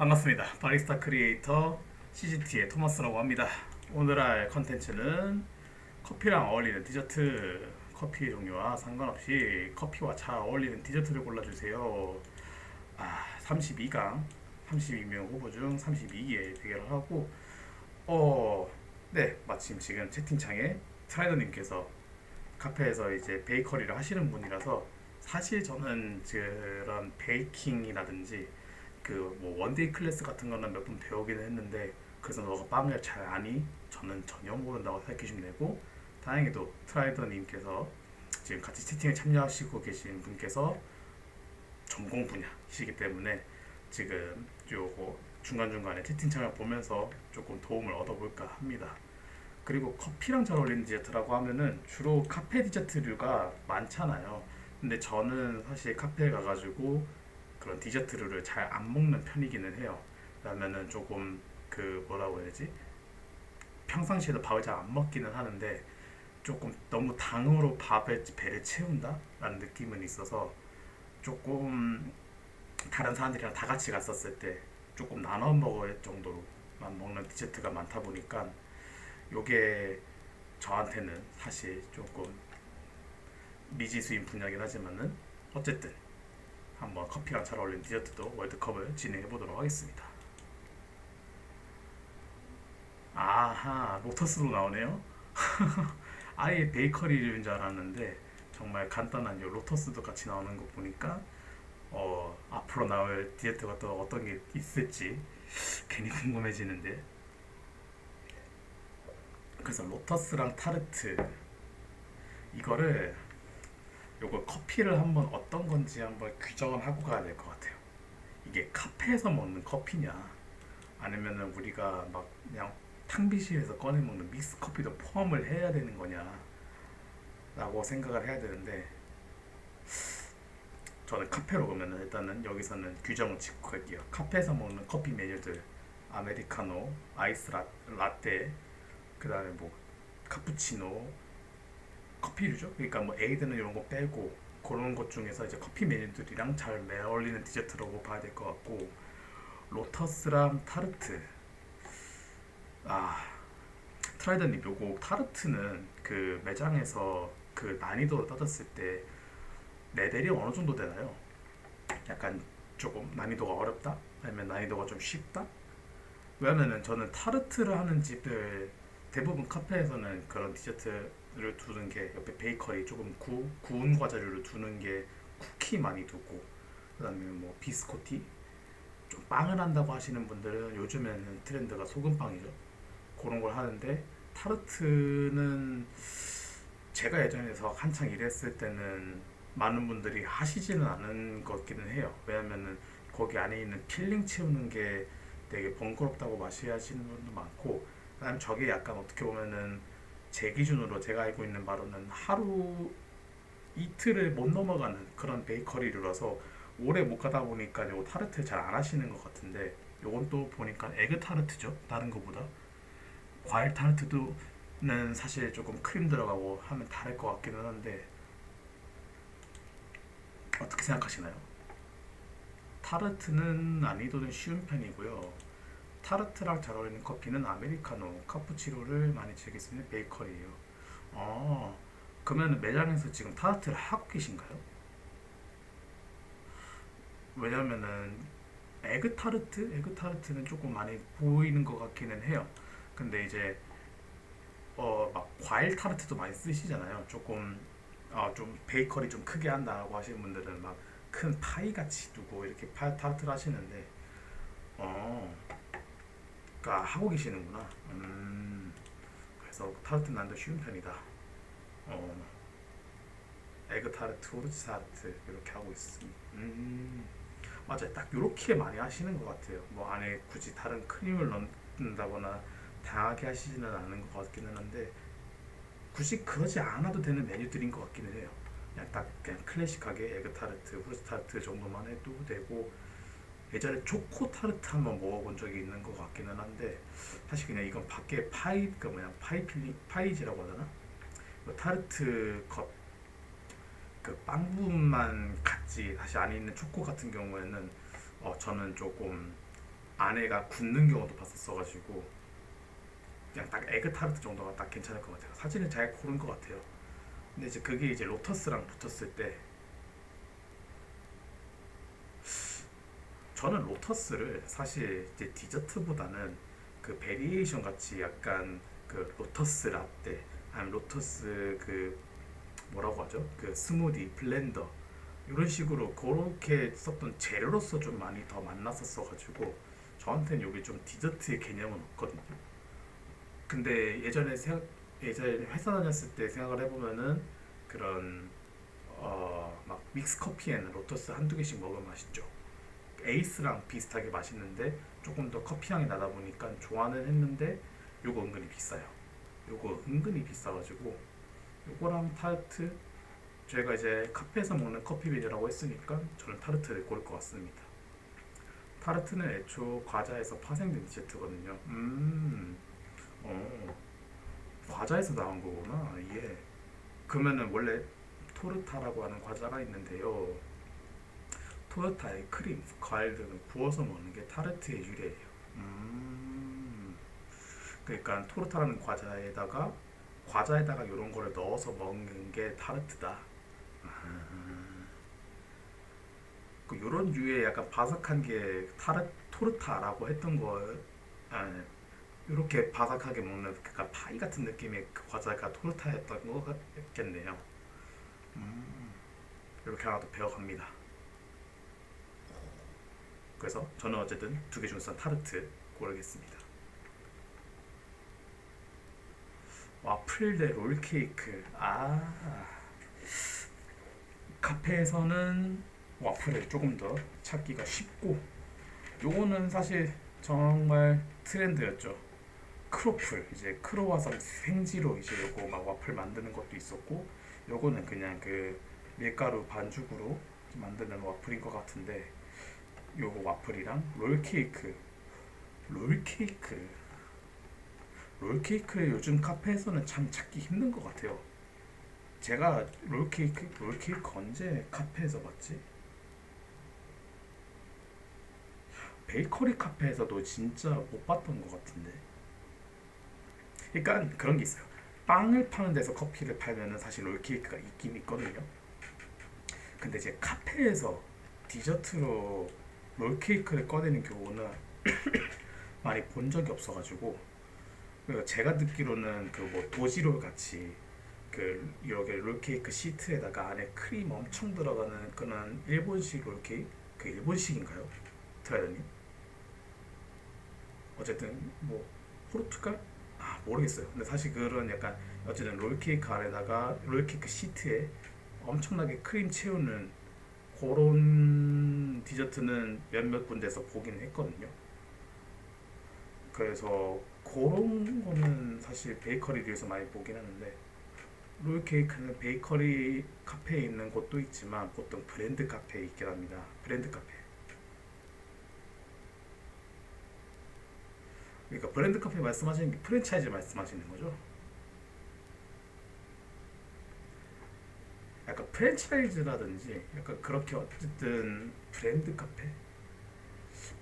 반갑습니다. 바리스타 크리에이터 CGT의 토마스라고 합니다. 오늘 할 컨텐츠는 커피랑 어울리는 디저트, 커피 종류와 상관없이 커피와 잘 어울리는 디저트를 골라주세요. 32강, 32명 후보 중 32기에 대결을 하고, 네, 마침 지금 채팅창에 트라이더님께서 카페에서 이제 베이커리를 하시는 분이라서 사실 저는 그런 베이킹이라든지 그 뭐 원데이 클래스 같은 거는 몇 번 배우기는 했는데, 그래서 너가 빵을 잘 아니? 저는 전혀 모른다고 생각해 주시면 되고, 다행히도 트라이더님께서 지금 같이 채팅에 참여하시고 계신 분께서 전공 분야이시기 때문에 지금 요거 중간중간에 채팅창을 보면서 조금 도움을 얻어볼까 합니다. 그리고 커피랑 잘 어울리는 디저트라고 하면은 주로 카페 디저트류가 많잖아요. 근데 저는 사실 카페에 가가지고 그런 디저트류를 잘 안 먹는 편이기는 해요. 왜냐면은 조금 그 뭐라고 해야 되지? 평상시에도 밥을 잘 안 먹기는 하는데 조금 너무 당으로 밥에 배를 채운다? 라는 느낌은 있어서 조금 다른 사람들이랑 다 같이 갔었을 때 조금 나눠 먹을 정도로만 먹는 디저트가 많다 보니까 요게 저한테는 사실 조금 미지수인 분야긴 하지만은 어쨌든 한번 커피랑 잘 어울리는 디저트도 월드컵을 진행해 보도록 하겠습니다. 아하, 로터스로 나오네요. 아예 베이커리인 줄 알았는데 정말 간단한 요 로터스도 같이 나오는 거 보니까 앞으로 나올 디저트가 또 어떤 게 있을지 괜히 궁금해지는데. 그래서 로터스랑 타르트 이거를 요거 커피를 한번 어떤 건지 한번 규정을 하고 가야 될 것 같아요. 이게 카페에서 먹는 커피냐, 아니면은 우리가 막 그냥 탕비실에서 꺼내 먹는 믹스 커피도 포함을 해야 되는 거냐라고 생각을 해야 되는데, 저는 카페로 그러면은 일단은 여기서는 규정을 짚고 갈게요. 카페에서 먹는 커피 메뉴들, 아메리카노, 라떼, 그 다음에 뭐 카푸치노, 커피류죠. 그러니까 뭐 에이드는 이런 거 빼고 그런 것 중에서 이제 커피 메뉴들이랑 잘 어울리는 디저트라고 봐야 될 것 같고, 로터스랑 타르트. 아, 트라이더님 요거 타르트는 그 매장에서 그 난이도를 따졌을 때 레벨이 어느 정도 되나요? 약간 조금 난이도가 어렵다? 아니면 난이도가 좀 쉽다? 왜냐면은 저는 타르트를 하는 집들 대부분 카페에서는 그런 디저트를 두는 게 옆에 베이커리 조금 구운 과자류를 두는 게 쿠키 많이 두고, 그다음에 뭐 비스코티, 좀 빵을 한다고 하시는 분들은 요즘에는 트렌드가 소금빵이죠. 그런 걸 하는데, 타르트는 제가 예전에서 한창 일했을 때는 많은 분들이 하시지는 않은 것 같기는 해요. 왜냐면은 거기 안에 있는 필링 채우는 게 되게 번거롭다고 마시하시는 분도 많고, 그다음 저게 약간 어떻게 보면은 제 기준으로 제가 알고 있는 바로는 하루 이틀을 못 넘어가는 그런 베이커리라서 오래 못 가다 보니까 요 타르트 잘 안 하시는 것 같은데, 요건 또 보니까 에그 타르트죠. 다른 거보다 과일 타르트도는 사실 조금 크림 들어가고 하면 다를 것 같기는 한데, 어떻게 생각하시나요? 타르트는 난이도는 쉬운 편이고요. 타르트랑 잘 어울리는 커피는 아메리카노, 카푸치노를 많이 즐길 수 있는 베이커리예요. 어, 그러면 매장에서 지금 타르트를 하고 계신가요? 왜냐면은 에그 타르트는 조금 많이 보이는 것 같기는 해요. 근데 이제 막 과일 타르트도 많이 쓰시잖아요. 조금 좀 베이커리 좀 크게 한다고 하시는 분들은 막 큰 파이 같이 두고 이렇게 타르트를 하시는데, 어, 그러니까 하고 계시는구나. 그래서 타르트 난도 쉬운 편이다. 어, 에그 타르트, 오르지 타르트 이렇게 하고 있습니다. 맞아요. 딱 이렇게 많이 하시는 것 같아요. 뭐 안에 굳이 다른 크림을 넣는다거나 다양하게 하시지는 않는 것 같기는 한데, 굳이 그러지 않아도 되는 메뉴들인 것 같기는 해요. 그냥 딱 그냥 클래식하게 에그 타르트, 후르츠 타르트 정도만 해도 되고, 예전에 초코 타르트 한번 먹어본 적이 있는 것 같기는 한데, 사실 그냥 이건 밖에 파이 그 뭐냐 파이 필링 파이지라고 하잖아. 그 타르트 그 빵 부분만 같이 다시 안에 있는 초코 같은 경우에는 저는 조금 안에가 굳는 경우도 봤었어가지고 그냥 딱 에그 타르트 정도가 딱 괜찮을 것 같아요. 사진을 잘 고른 것 같아요. 근데 이제 그게 이제 로터스랑 붙었을 때 저는 로터스를 사실 이제 디저트보다는 그 베리에이션 같이 약간 그 로터스 라떼 아니면 로터스 그 뭐라고 하죠? 그 스무디 블렌더 이런 식으로 그렇게 썼던 재료로서 좀 많이 더 만났었어가지고 저한테는 이게 좀 디저트의 개념은 없거든요. 근데 예전에 회사 다녔을 때 생각을 해보면은 그런 막 믹스 커피에는 로터스 한두 개씩 먹으면 맛있죠. 에이스랑 비슷하게 맛있는데 조금 더 커피 향이 나다 보니까 좋아는 했는데 요거 은근히 비싸요. 요거 은근히 비싸가지고 요거랑 타르트 저희가 이제 카페에서 먹는 커피 메뉴라고 했으니까 저는 타르트를 고를 것 같습니다. 타르트는 애초 과자에서 파생된 디저트거든요. 어, 과자에서 나온 거구나. 예. 그러면은 원래 토르타라고 하는 과자가 있는데요. 토르타의 크림, 과일 등을 구워서 먹는 게 타르트의 유래예요. 음, 그러니까 토르타라는 과자에다가 이런 거를 넣어서 먹는 게 타르트다. 그 요런 류의 약간 바삭한 게 토르타라고 했던 거, 아, 이렇게 바삭하게 먹는 그니까 파이 같은 느낌의 그 과자가 토르타였던 거겠네요. 이렇게 하나 더 배워갑니다. 그래서 저는 어쨌든 두 개 중에서 타르트 고르겠습니다. 와플 대 롤케이크. 카페에서는 와플을 조금 더 찾기가 쉽고 요거는 사실 정말 트렌드였죠. 크로플 이제 크로와상 생지로 이제 요거 막 와플 만드는 것도 있었고 요거는 그냥 그 밀가루 반죽으로 만드는 와플인 것 같은데 요거 와플이랑 롤케이크 롤케이크를 요즘 카페에서는 참 찾기 힘든 것 같아요. 제가 롤케이크 언제 카페에서 봤지? 베이커리 카페에서도 진짜 못 봤던 것 같은데. 그러니까 그런 게 있어요. 빵을 파는 데서 커피를 팔면은 사실 롤케이크가 있긴 있거든요. 근데 이제 카페에서 디저트로 롤케이크를 꺼내는 경우는 많이 본 적이 없어가지고 그러니까 제가 듣기로는 그 뭐 도지롤 같이 그 이렇게 롤케이크 시트에다가 안에 크림 엄청 들어가는 그런 일본식 롤케이크 그 일본식인가요? 트라이더님? 어쨌든 뭐 포르투갈? 모르겠어요. 근데 사실 그런 약간 어쨌든 롤케이크 안에다가 롤케이크 시트에 엄청나게 크림 채우는 그런 디저트는 몇몇 군데서 보긴 했거든요. 그래서 그런 거는 사실 베이커리에서 많이 보긴 하는데 롤케이크는 베이커리 카페에 있는 곳도 있지만 보통 브랜드 카페에 있긴 합니다. 브랜드 카페. 그러니까 브랜드 카페 말씀하시는 게 프랜차이즈 말씀하시는 거죠? 약간 프랜차이즈라든지 약간 그렇게 어쨌든 브랜드 카페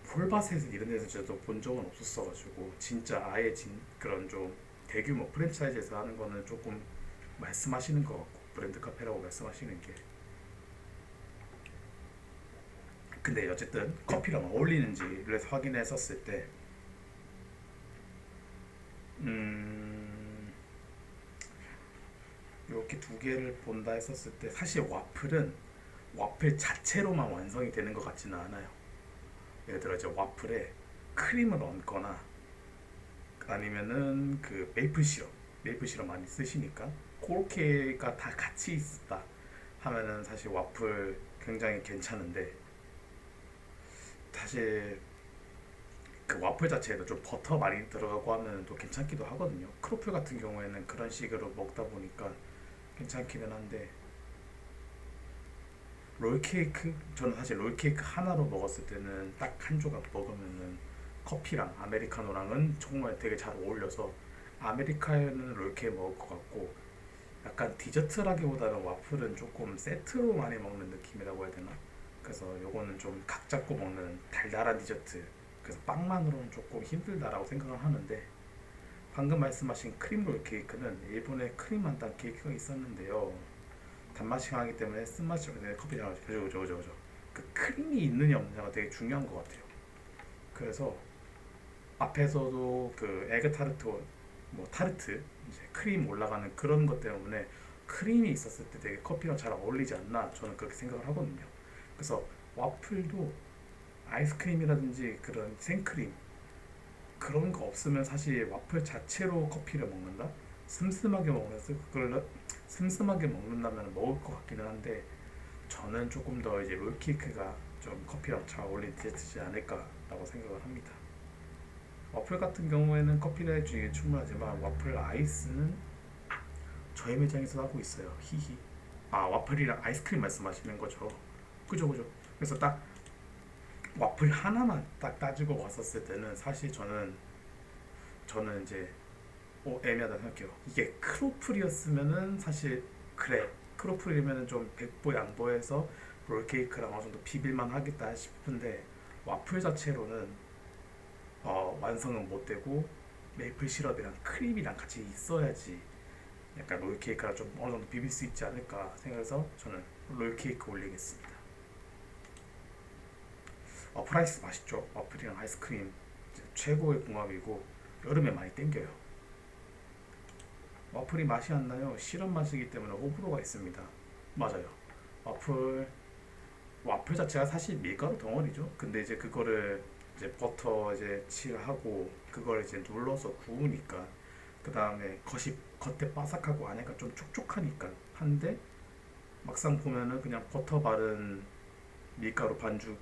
폴바셋 이런 데서 저도 본 적은 없었어가지고 진짜 아예 그런 좀 대규모 프랜차이즈에서 하는 거는 조금 말씀하시는 것 같고 브랜드 카페라고 말씀하시는 게 근데 어쨌든 커피랑 어울리는지를 확인했었을 때 음, 이렇게 두 개를 본다 했었을 때 사실 와플은 와플 자체로만 완성이 되는 것 같지는 않아요. 예를 들어 이제 와플에 크림을 얹거나 아니면은 그 메이플 시럽 많이 쓰시니까 그렇게가 다 같이 있다 하면은 사실 와플 굉장히 괜찮은데 사실 그 와플 자체에도 좀 버터 많이 들어가고 하면 또 괜찮기도 하거든요. 크로플 같은 경우에는 그런 식으로 먹다 보니까 괜찮기는 한데 롤케이크 저는 사실 롤케이크 하나로 먹었을 때는 딱 한 조각 먹으면은 커피랑 아메리카노랑은 정말 되게 잘 어울려서 아메리카노는 롤케이크 먹을 것 같고 약간 디저트라기보다는 와플은 조금 세트로 많이 먹는 느낌이라고 해야 되나? 그래서 요거는 좀 각 잡고 먹는 달달한 디저트 그래서 빵만으로는 조금 힘들다라고 생각을 하는데 방금 말씀하신 크림롤 케이크는 일본에 크림 한 단 케이크가 있었는데요. 단맛이 강하기 때문에 쓴맛이 없는 커피 잘 나오죠. 그죠. 그 크림이 있느냐 없느냐가 되게 중요한 것 같아요. 그래서 앞에서도 그 에그 타르트 뭐 타르트 이제 크림 올라가는 그런 것 때문에 크림이 있었을 때 되게 커피랑 잘 어울리지 않나 저는 그렇게 생각을 하거든요. 그래서 와플도 아이스크림이라든지 그런 생크림 그런 거 없으면 사실 와플 자체로 커피를 먹는다? 슴슴하게 먹으면서 그걸 슴슴하게 먹는다면 먹을 것 같기는 한데 저는 조금 더 이제 롤케이크가 좀 커피랑 잘 어울리지 않을까라고 생각을 합니다. 와플 같은 경우에는 커피를 해주기 충분하지만 와플 아이스는 저희 매장에서 하고 있어요. 히히. 아 와플이랑 아이스크림 말씀하시는 거죠? 그죠. 그래서 딱 와플 하나만 딱 따지고 왔었을 때는 사실 저는 이제 애매하다 생각해요. 이게 크로플이었으면은 사실 그래 크로플이면은 좀 백보 양보해서 롤케이크랑 어느 정도 비빌만 하겠다 싶은데 와플 자체로는 완성은 못 되고 메이플 시럽이랑 크림이랑 같이 있어야지 약간 롤케이크랑 좀 어느 정도 비빌 수 있지 않을까 생각해서 저는 롤케이크 올리겠습니다. 프라이스 맛있죠. 와플이랑 아이스크림 최고의 궁합이고 여름에 많이 땡겨요. 와플이 맛이 안 나요. 시럽 맛이기 때문에 호불호가 있습니다. 맞아요. 와플 와플 자체가 사실 밀가루 덩어리죠. 근데 이제 그거를 이제 버터 이제 칠하고 그걸 이제 눌러서 구우니까 그 다음에 겉에 바삭하고 안에가 좀 촉촉하니까 한데 막상 보면은 그냥 버터 바른 밀가루 반죽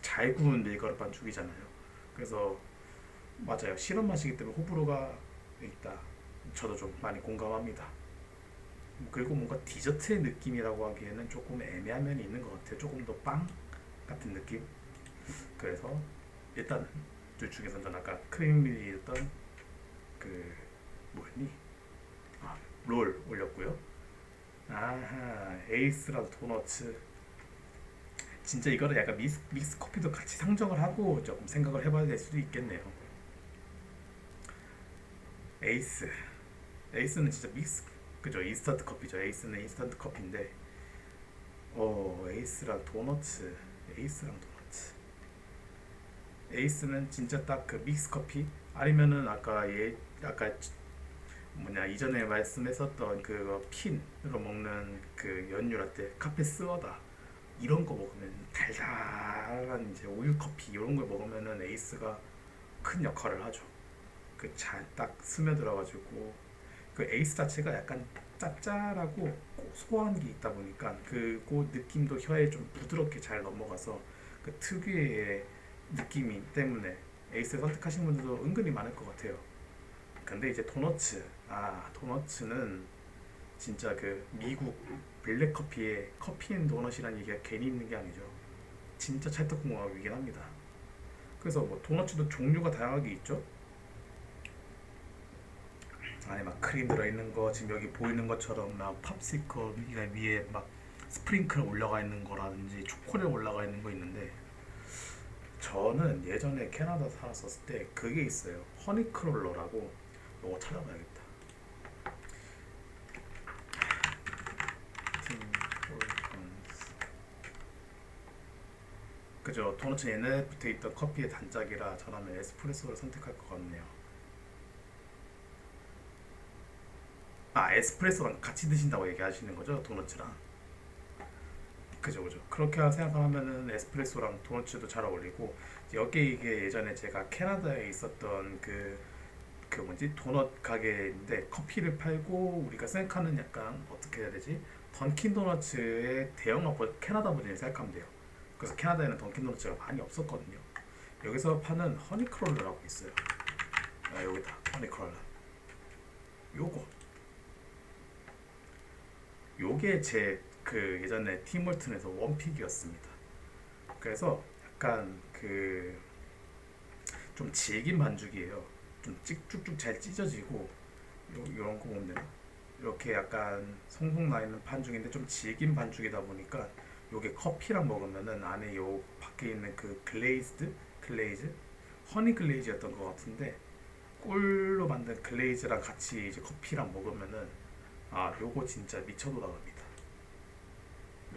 잘 구운 밀가루 반죽이잖아요. 그래서 맞아요. 시럽 맛이기 때문에 호불호가 있다. 저도 좀 많이 공감합니다. 그리고 뭔가 디저트의 느낌이라고 하기에는 조금 애매한 면이 있는 것 같아요. 조금 더 빵 같은 느낌. 그래서 일단 둘 중에서 전 아까 크림밀이었던 그 뭐였니? 롤 올렸고요. 아하 에이스랑 도너츠 진짜 이거를 약간 믹스 커피도 같이 상정을 하고 조금 생각을 해봐야 될 수도 있겠네요. 에이스 에이스는 진짜 믹스 그죠 인스턴트 커피죠. 에이스는 인스턴트 커피인데 에이스랑 도너츠 에이스랑 도너츠 에이스는 진짜 딱 그 믹스 커피 아니면은 아까 뭐냐 이전에 말씀했었던 그 핀으로 먹는 그 연유 라떼 카페 스워다 이런 거 먹으면 달달한 이제 우유 커피 이런 걸 먹으면은 에이스가 큰 역할을 하죠. 그 잘 딱 스며들어가지고 그 에이스 자체가 약간 짭짤하고 고소한 게 있다 보니까 그 느낌도 혀에 좀 부드럽게 잘 넘어가서 그 특유의 느낌이 때문에 에이스 선택하시는 분들도 은근히 많을 것 같아요. 근데 이제 도너츠는 진짜 그 미국 블랙커피의 커피앤도넛이라는 얘기가 괜히 있는 게 아니죠. 진짜 찰떡궁합이긴 합니다. 그래서 뭐 도너츠도 종류가 다양하게 있죠. 안에 막 크림 들어있는 거 지금 여기 보이는 것처럼 막 팝시cle 위에 막 스프링클 올라가 있는 거라든지 초콜릿 올라가 있는 거 있는데 저는 예전에 캐나다 살았었을 때 그게 있어요. 허니크롤러라고 이거 찾아봐야겠다. 팀 홀턴스 그죠. 도너츠 옛날에 붙어있던 커피의 단짝이라 저라면 에스프레소를 선택할 것 같네요. 에스프레소랑 같이 드신다고 얘기하시는 거죠? 도너츠랑. 그죠. 그렇게 생각하면은 에스프레소랑 도너츠도 잘 어울리고 여기 이게 예전에 제가 캐나다에 있었던 그 뭐지 도넛 가게인데 커피를 팔고 우리가 생각하는 약간 어떻게 해야 되지? 던킨 도너츠의 대형화 캐나다 버전을 생각하면 돼요. 그래서 캐나다에는 던킨 도너츠가 많이 없었거든요. 여기서 파는 허니크롤러라고 있어요. 여기다 허니크롤러. 요거 요게 제 그 예전에 팀월튼에서 원픽이었습니다. 그래서 약간 그 좀 질긴 반죽이에요. 좀 쭉쭉 잘 찢어지고 요런 거 보면 되나? 이렇게 약간 송송 나 있는 반죽인데 좀 질긴 반죽이다 보니까 요게 커피랑 먹으면은 안에 요 밖에 있는 그 글레이즈 허니 글레이즈였던 것 같은데 꿀로 만든 글레이즈랑 같이 이제 커피랑 먹으면은 요거 진짜 미쳐 돌아갑니다.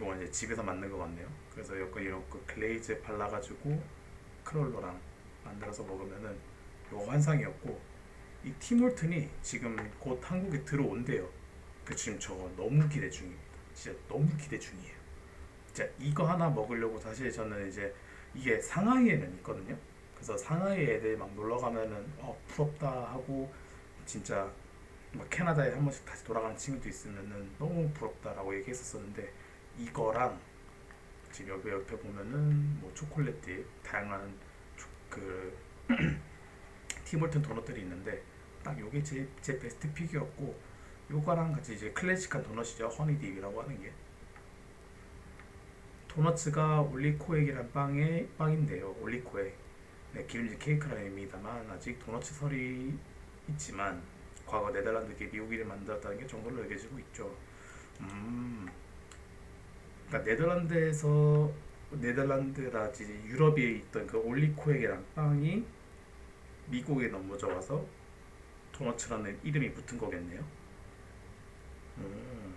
요거 이제 집에서 만든 거 같네요. 그래서 약간 이런 거 글레이즈 발라가지고 크롤러랑 만들어서 먹으면은 요거 환상이었고, 이 티몰튼이 지금 곧 한국에 들어온대요. 그 지금 저거 너무 기대 중입니다. 진짜 너무 기대 중이에요. 진짜 이거 하나 먹으려고 사실 저는 이제 이게 상하이에는 있거든요. 그래서 상하이 애들 막 놀러 가면은 부럽다 하고, 진짜 막 캐나다에 한 번씩 다시 돌아가는 친구도 있으면은 너무 부럽다라고 얘기했었었는데, 이거랑 지금 여기 옆에 보면은 뭐 초콜릿 다양한 그 티몰튼 도넛들이 있는데, 딱 요게 제 베스트 픽이었고, 요거랑 같이 이제 클래식한 도넛이죠. 허니딥이라고 하는 게, 도너츠가 올리코액이란 빵인데요. 올리코액, 네, 기름진 케이크라는 의미다만 아직 도너츠 설이 있지만 과거 네덜란드계 미국인이 만들었다는 게 정도로 여겨지고 있죠. 그러니까 네덜란드라지 유럽에 있던 그 올리코액이란 빵이 미국에 넘어져 와서 도너츠라는 이름이 붙은 거겠네요. 음,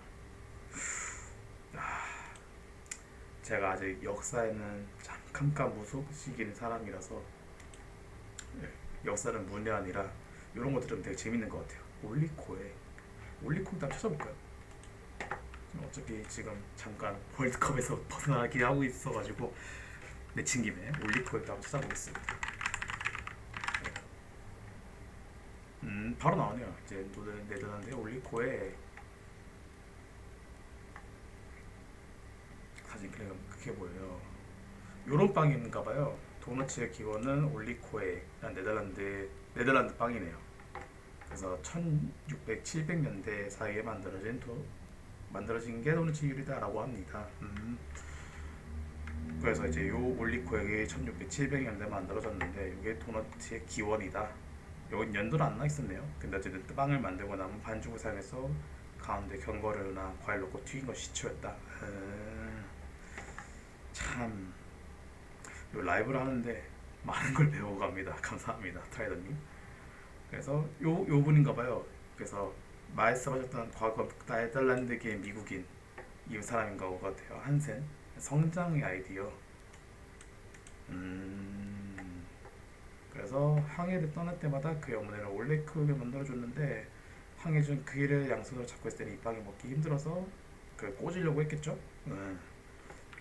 제가 아직 역사에는 참 깜깜무소식인 사람이라서 역사는 문외한이라 이런 거 들으면 되게 재밌는 것 같아요. 올리코액 한번 찾아볼까요? 어차피 지금 잠깐 월드컵에서 벗어나기 하고 있어가지고 내친 김에 올리코액도 한번 찾아보겠습니다. 바로 나오네요. 이제 네덜란드의 올리코액 사진 그게 보여요. 요런 빵인가봐요. 도너츠의 기원은 올리코에 네덜란드 빵이네요. 그래서 1600, 700년대 사이에 만들어진 게 도너츠 유리다라고 합니다. 그래서 이제 요 올리코액이 1600, 700년대 만들어졌는데 이게 도너츠의 기원이다. 여기 연도는 안 나 있었네요. 근데 어쨌든 빵을 만들고 나면 반죽을 사용해서 가운데 견과류나 과일 넣고 튀긴 것이 시초였다. 참, 요 라이브를 하는데 많은 걸 배워갑니다. 감사합니다, 트라이더님. 그래서 요 분인가봐요. 그래서 말씀하셨던 과거 네덜란드계 미국인 이 사람인 것 같아요. 한센 성장의 아이디어. 그래서 항해를 떠날 때마다 그의 어머니를 원래 크게 만들어줬는데, 항해 중 그 일을 양손으로 잡고 있을 때는 이 빵이 먹기 힘들어서 그 꽂으려고 했겠죠.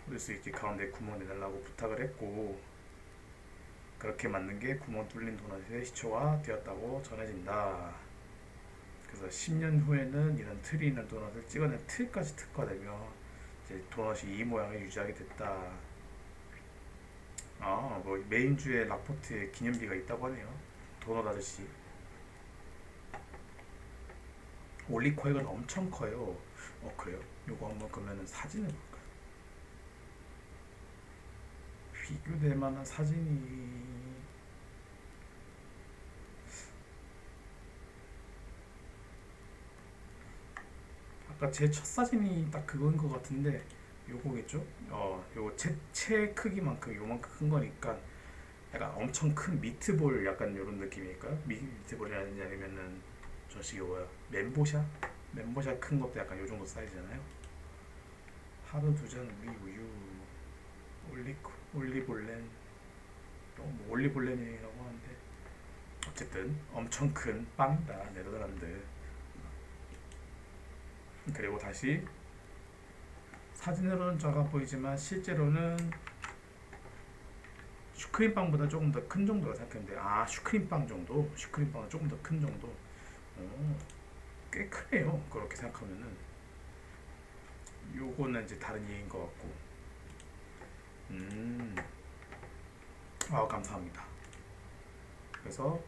꽂을 수 있게 가운데 구멍 내달라고 부탁을 했고, 그렇게 만든 게 구멍 뚫린 도넛의 시초가 되었다고 전해진다. 그래서 10년 후에는 이런 틀이 있는 도넛을 찍어낸 틀까지 특화되며 이제 도넛이 이 모양을 유지하게 됐다. 뭐 메인주에 라포트에 기념비가 있다고 하네요. 도넛 아저씨. 올리코액은 엄청 커요. 그래요? 요거 한번 그러면은 사진을 볼까요? 비교될 만한 사진이 아까 제 첫 사진이 딱 그거인 것 같은데 요거겠죠? 요거 채 크기만큼 요만큼 큰 거니까 약간 엄청 큰 미트볼 약간 요런 느낌일까요? 미트볼이라든지 아니면은 저식이 뭐야? 멘보샤 큰 것도 약간 요 정도 사이즈잖아요. 하루 두 잔 위 우유 올리볼렌 뭐 올리볼렌이라고 하는데 어쨌든 엄청 큰 빵이다, 네덜란드. 그리고 다시 사진으로는 작아 보이지만 실제로는 슈크림빵보다 조금 더 큰 정도라 생각했는데, 슈크림빵 정도? 슈크림빵은 조금 더 큰 정도? 꽤 크네요. 그렇게 생각하면은 요거는 이제 다른 얘기인 것 같고. 감사합니다. 그래서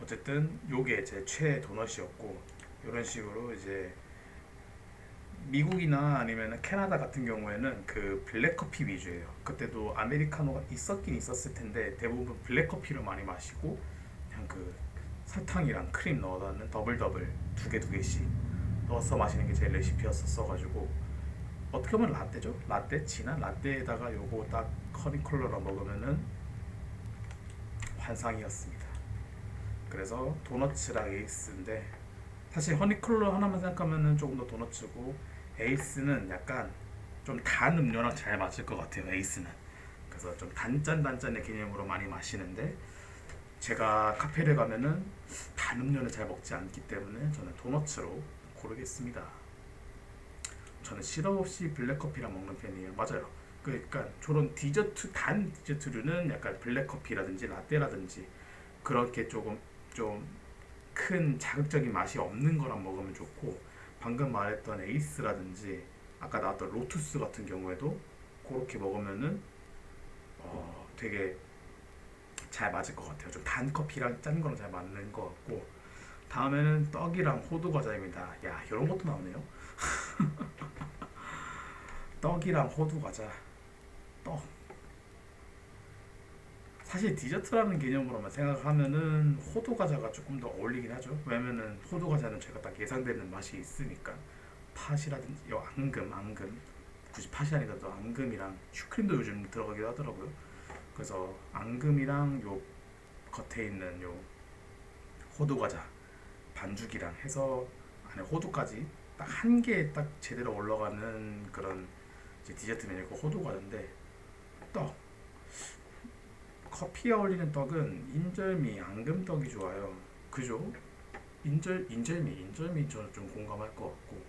어쨌든 요게 제 최애 도넛이었고, 이런 식으로 이제 미국이나 아니면 캐나다 같은 경우에는 그 블랙커피 위주예요. 그때도 아메리카노가 있었긴 있었을 텐데 대부분 블랙커피를 많이 마시고 그냥 그 설탕이랑 크림 넣어서 더블 두 개씩 넣어서 마시는 게 제 레시피였었어가지고, 어떻게 보면 라떼죠? 진한 라떼에다가 요거 딱 커리 컬러로 먹으면은 단상이었습니다. 그래서 도너츠랑 에이스인데 사실 허니컬러 하나만 생각하면은 조금 더 도너츠고 에이스는 약간 좀 단 음료랑 잘 맞을 것 같아요. 에이스는 그래서 좀 단짠단짠의 개념으로 많이 마시는데 제가 카페를 가면은 단 음료는 잘 먹지 않기 때문에 저는 도너츠로 고르겠습니다. 저는 시럽 없이 블랙커피랑 먹는 편이에요. 맞아요. 그러니까 저런 디저트 단 디저트류는 약간 블랙커피라든지 라떼라든지 그렇게 조금 좀 큰 자극적인 맛이 없는 거랑 먹으면 좋고 방금 말했던 에이스라든지 아까 나왔던 로투스 같은 경우에도 그렇게 먹으면은 되게 잘 맞을 것 같아요. 좀 단 커피랑 짠 거랑 잘 맞는 것 같고 다음에는 떡이랑 호두 과자입니다. 야 이런 것도 나오네요. 떡이랑 호두 과자. 떡. 사실 디저트라는 개념으로만 생각하면은 호두 과자가 조금 더 어울리긴 하죠. 왜냐면은 호두 과자는 제가 딱 예상되는 맛이 있으니까 팥이라든지 앙금 굳이 팥이 아니더라도 앙금이랑 슈크림도 요즘 들어가기도 하더라고요. 그래서 앙금이랑 요 겉에 있는 요 호두 과자 반죽이랑 해서 안에 호두까지 딱 한 개 딱 제대로 올라가는 그런 이제 디저트 메뉴고 호두 과자인데 떡 커피에 어울리는 떡은 인절미, 앙금떡이 좋아요. 그죠? 인절미 저는 좀 공감할 것 같고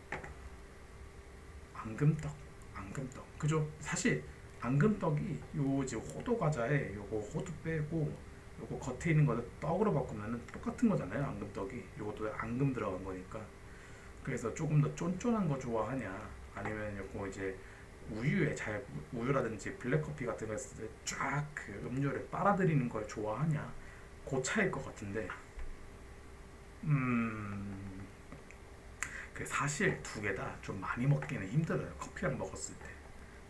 앙금떡, 앙금떡. 그죠? 사실 앙금떡이 요 이제 호두 과자에 요거 호두 빼고 요거 겉에 있는 거를 떡으로 바꾸면은 똑같은 거잖아요. 앙금떡이 요것도 앙금 들어간 거니까. 그래서 조금 더 쫀쫀한 거 좋아하냐 아니면 요거 이제 우유에 잘 우유라든지 블랙커피 같은 거 했을 때 쫙 그 음료를 빨아들이는 걸 좋아하냐 그 차일 것 같은데 음 그 사실 두 개 다 좀 많이 먹기는 힘들어요. 커피랑 먹었을 때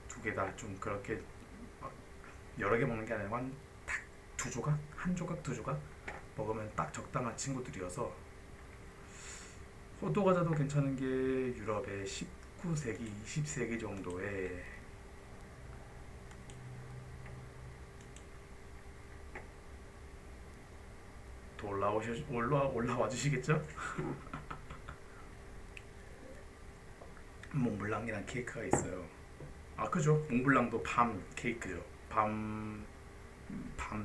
두 개 다 좀 그렇게 막 여러 개 먹는 게 아니라 한딱두 조각 한 조각 두 조각 먹으면 딱 적당한 친구들이어서 호두 과자도 괜찮은 게 유럽의 19세기 20세기 정도에 또 올라와 주시겠죠? 몽블랑이란 케이크가 있어요. 아 그죠? 몽블랑도 밤 케이크죠. 밤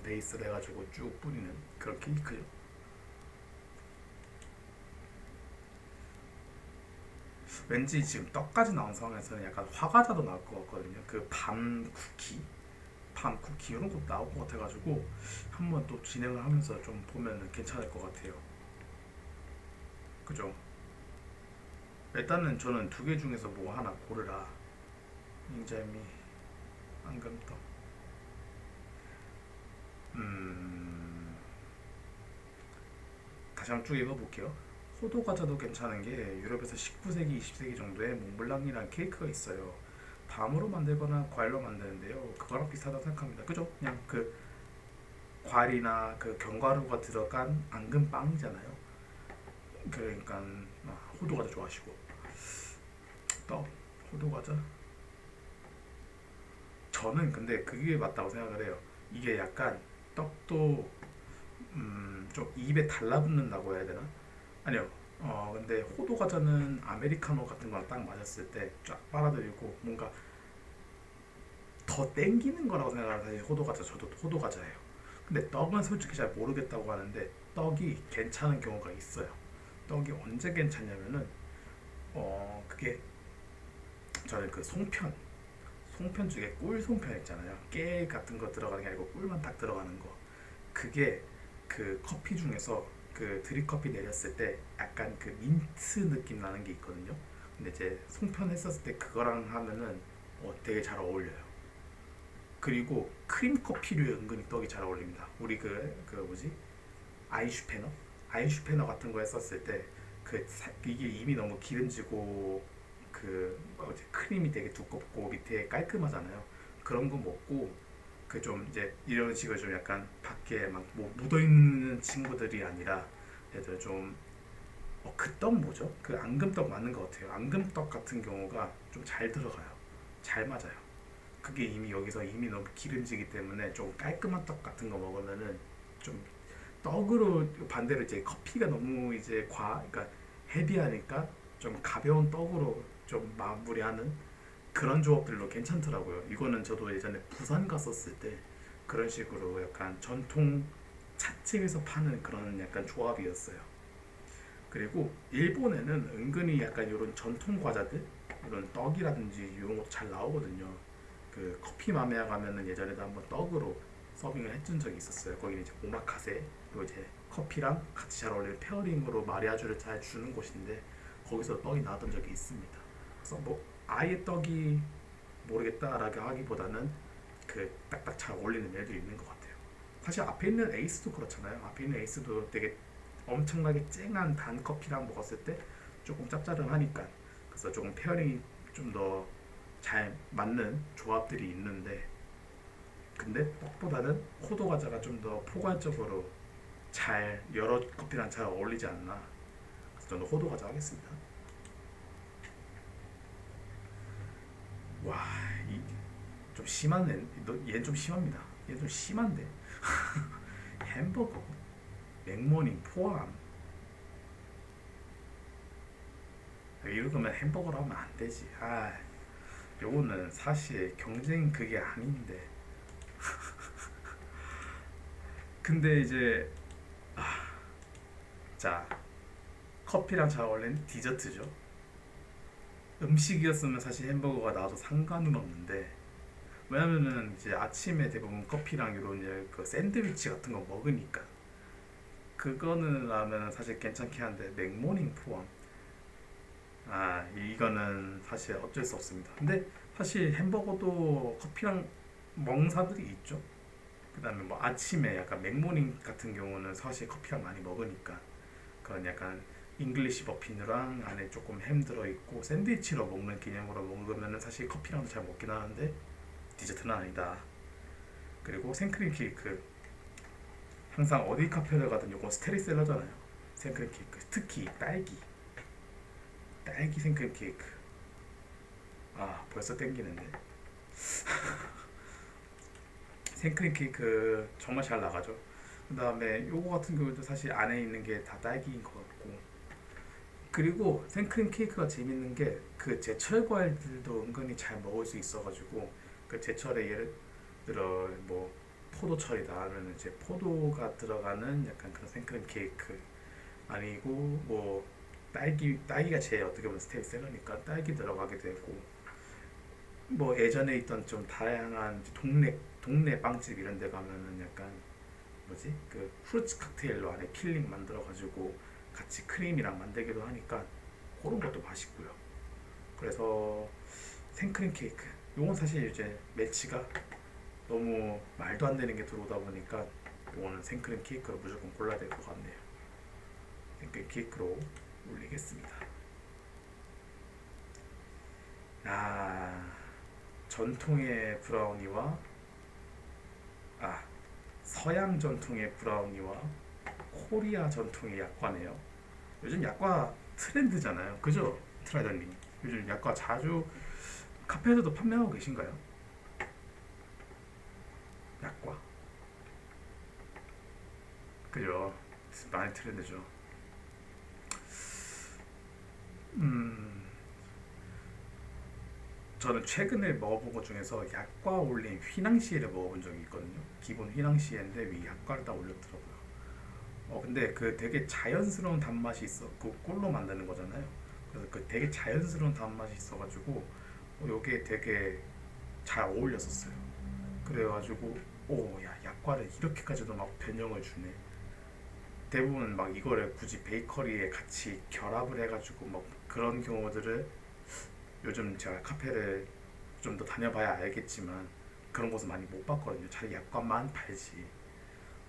베이스를 해가지고 쭉 뿌리는 그런 케이크죠. 왠지 지금 떡까지 나온 상황에서는 약간 화과자도 나올 것 같거든요. 그 밤 쿠키 이런 것도 나올 것 같아가지고 한번 또 진행을 하면서 좀 보면 괜찮을 것 같아요. 그죠? 일단은 저는 두 개 중에서 뭐 하나 고르라. 인절미, 앙금떡. 음, 다시 한번 쭉 읽어볼게요. 호두 과자도 괜찮은 게 유럽에서 19세기, 20세기 정도에 몽블랑이라는 케이크가 있어요. 밤으로 만들거나 과일로 만드는데요. 그거랑 비슷하다고 생각합니다. 그죠? 그냥 그 과일이나 그 견과류가 들어간 앙금빵이잖아요. 그러니까 호두 과자 좋아하시고 떡, 호두 과자. 저는 근데 그게 맞다고 생각을 해요. 이게 약간 떡도 좀 입에 달라붙는다고 해야 되나? 아니요. 근데 호두 과자는 아메리카노 같은 거랑 딱 맞았을 때 쫙 빨아들이고 뭔가 더 땡기는 거라고 생각하는 사실 호두 과자 저도 호두 과자예요. 근데 떡은 솔직히 잘 모르겠다고 하는데 떡이 괜찮은 경우가 있어요. 떡이 언제 괜찮냐면은 그게 저는 그 송편 중에 꿀 송편 있잖아요. 깨 같은 거 들어가는 게 아니고 꿀만 딱 들어가는 거. 그게 그 커피 중에서 그 드립커피 내렸을 때 약간 그 민트 느낌 나는 게 있거든요. 근데 이제 송편 했었을 때 그거랑 하면은 되게 잘 어울려요. 그리고 크림 커피류에 은근히 떡이 잘 어울립니다. 우리 그 뭐지 아이슈페너 아이슈페너 같은 거 했었을 때 그 이게 이미 너무 기름지고 그 뭐지 크림이 되게 두껍고 밑에 깔끔하잖아요. 그런 거 먹고 그 좀 이제 이런 식으로 좀 약간 밖에 막 뭐 묻어 있는 친구들이 아니라 얘들 좀 그 떡 뭐죠? 그 앙금떡 맞는 것 같아요. 앙금떡 같은 경우가 좀 잘 들어가요. 잘 맞아요. 그게 이미 여기서 이미 너무 기름지기 때문에 좀 깔끔한 떡 같은 거 먹으면은 좀 떡으로 반대로 이제 커피가 너무 이제 그러니까 헤비하니까 좀 가벼운 떡으로 좀 마무리하는 그런 조합들로 괜찮더라고요. 이거는 저도 예전에 부산 갔었을 때 그런 식으로 약간 전통 차집에서 파는 그런 약간 조합이었어요. 그리고 일본에는 은근히 약간 이런 전통 과자들, 이런 떡이라든지 이런 것도 잘 나오거든요. 그 커피 마메야 가면은 예전에도 한번 떡으로 서빙을 해준 적이 있었어요. 거기는 이제 오마카세로 이제 커피랑 같이 잘 어울리는 페어링으로 마리아주를 잘 주는 곳인데 거기서 떡이 나왔던 적이 있습니다. 그래서 뭐 아예 떡이 모르겠다라고 하기보다는 그 딱딱 잘 어울리는 애도 있는 것 같아요. 사실 앞에 있는 에이스도 그렇잖아요. 앞에 있는 에이스도 되게 엄청나게 쨍한 단 커피랑 먹었을 때 조금 짭짤하니까 그래서 조금 페어링이 좀 더 잘 맞는 조합들이 있는데 근데 떡보다는 호두 과자가 좀 더 포괄적으로 잘 여러 커피랑 잘 어울리지 않나. 그래서 저는 호두 과자 하겠습니다. 와, 좀 심한 얘는 좀 심합니다. 얘는 좀 심한데 햄버거, 맥모닝 포함 이럴 거면 햄버거로 하면 안 되지. 요거는 사실 경쟁 그게 아닌데. 근데 이제 자 커피랑 잘 어울리는 디저트죠. 음식이었으면 사실 햄버거가 나와도 상관은 없는데 왜냐면은 이제 아침에 대부분 커피랑 이런 이제 그 샌드위치 같은 거 먹으니까 그거는 라면 사실 괜찮긴 한데 맥모닝 포함 이거는 사실 어쩔 수 없습니다. 근데 사실 햄버거도 커피랑 먹는 사람들이 있죠. 그다음에 뭐 아침에 약간 맥모닝 같은 경우는 사실 커피랑 많이 먹으니까 그런 약간 잉글리시 머핀이랑 안에 조금 햄 들어있고 샌드위치로 먹는 개념으로 먹으면 사실 커피랑도 잘 먹긴 하는데 디저트는 아니다. 그리고 생크림 케이크 항상 어디 카페를 가든 요거 스테리셀러잖아요. 생크림 케이크 특히 딸기 생크림 케이크 벌써 땡기는데 생크림 케이크 정말 잘 나가죠. 그 다음에 요거 같은 경우도 사실 안에 있는 게 다 딸기인 것 같고 그리고 생크림 케이크가 재밌는 게 그 제철 과일들도 은근히 잘 먹을 수 있어가지고 그 제철에 예를 들어 뭐 포도철이다 하면 이제 포도가 들어가는 약간 그런 생크림 케이크 아니고 뭐 딸기가 제일 어떻게 보면 스테이셀러니까 딸기 들어가게 되고 뭐 예전에 있던 좀 다양한 동네 빵집 이런 데 가면은 약간 뭐지 그 프루츠 칵테일로 안에 필링 만들어 가지고 같이 크림이랑 만들기도 하니까 그런 것도 맛있고요. 그래서 생크림 케이크 요건 사실 이제 매치가 너무 말도 안 되는 게 들어오다 보니까 요거는 생크림 케이크로 무조건 골라야 될 것 같네요. 생크림 케이크로 올리겠습니다. 아 전통의 브라우니와 아 서양 전통의 브라우니와 코리아 전통의 약과네요. 요즘 약과 트렌드잖아요. 그죠? 트라이더님. 요즘 약과 자주 카페에서도 판매하고 계신가요? 약과. 그죠? 많이 트렌드죠. 음, 저는 최근에 먹어본 것 중에서 약과 올린 휘낭시에를 먹어본 적이 있거든요. 기본 휘낭시에인데 위 약과를 딱 올렸더라고요. 근데 그 되게 자연스러운 단맛이 있어. 그 꿀로 만드는 거잖아요. 그래서 그 되게 자연스러운 단맛이 있어가지고 요게 되게 잘 어울렸었어요. 그래가지고 야 약과를 이렇게까지도 막 변형을 주네. 대부분 막 이거를 굳이 베이커리에 같이 결합을 해가지고 막 그런 경우들을 요즘 제가 카페를 좀 더 다녀봐야 알겠지만 그런 곳은 많이 못 봤거든요. 차라리 약과만 팔지.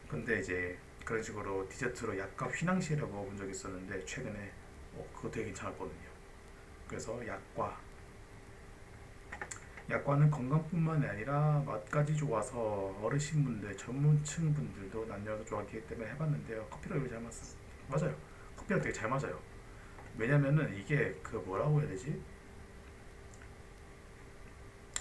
근데 이제 그런 식으로 디저트로 약과 휘낭시에를 먹어본 적이 있었는데 최근에 그거 되게 괜찮았거든요. 그래서 약과는 건강뿐만이 아니라 맛까지 좋아서 어르신분들, 전문층 분들도 남녀도 좋아하기 때문에 해봤는데요. 커피랑 되게 잘 맞아요. 커피랑 되게 잘 맞아요. 왜냐면은 이게 그 뭐라고 해야 되지?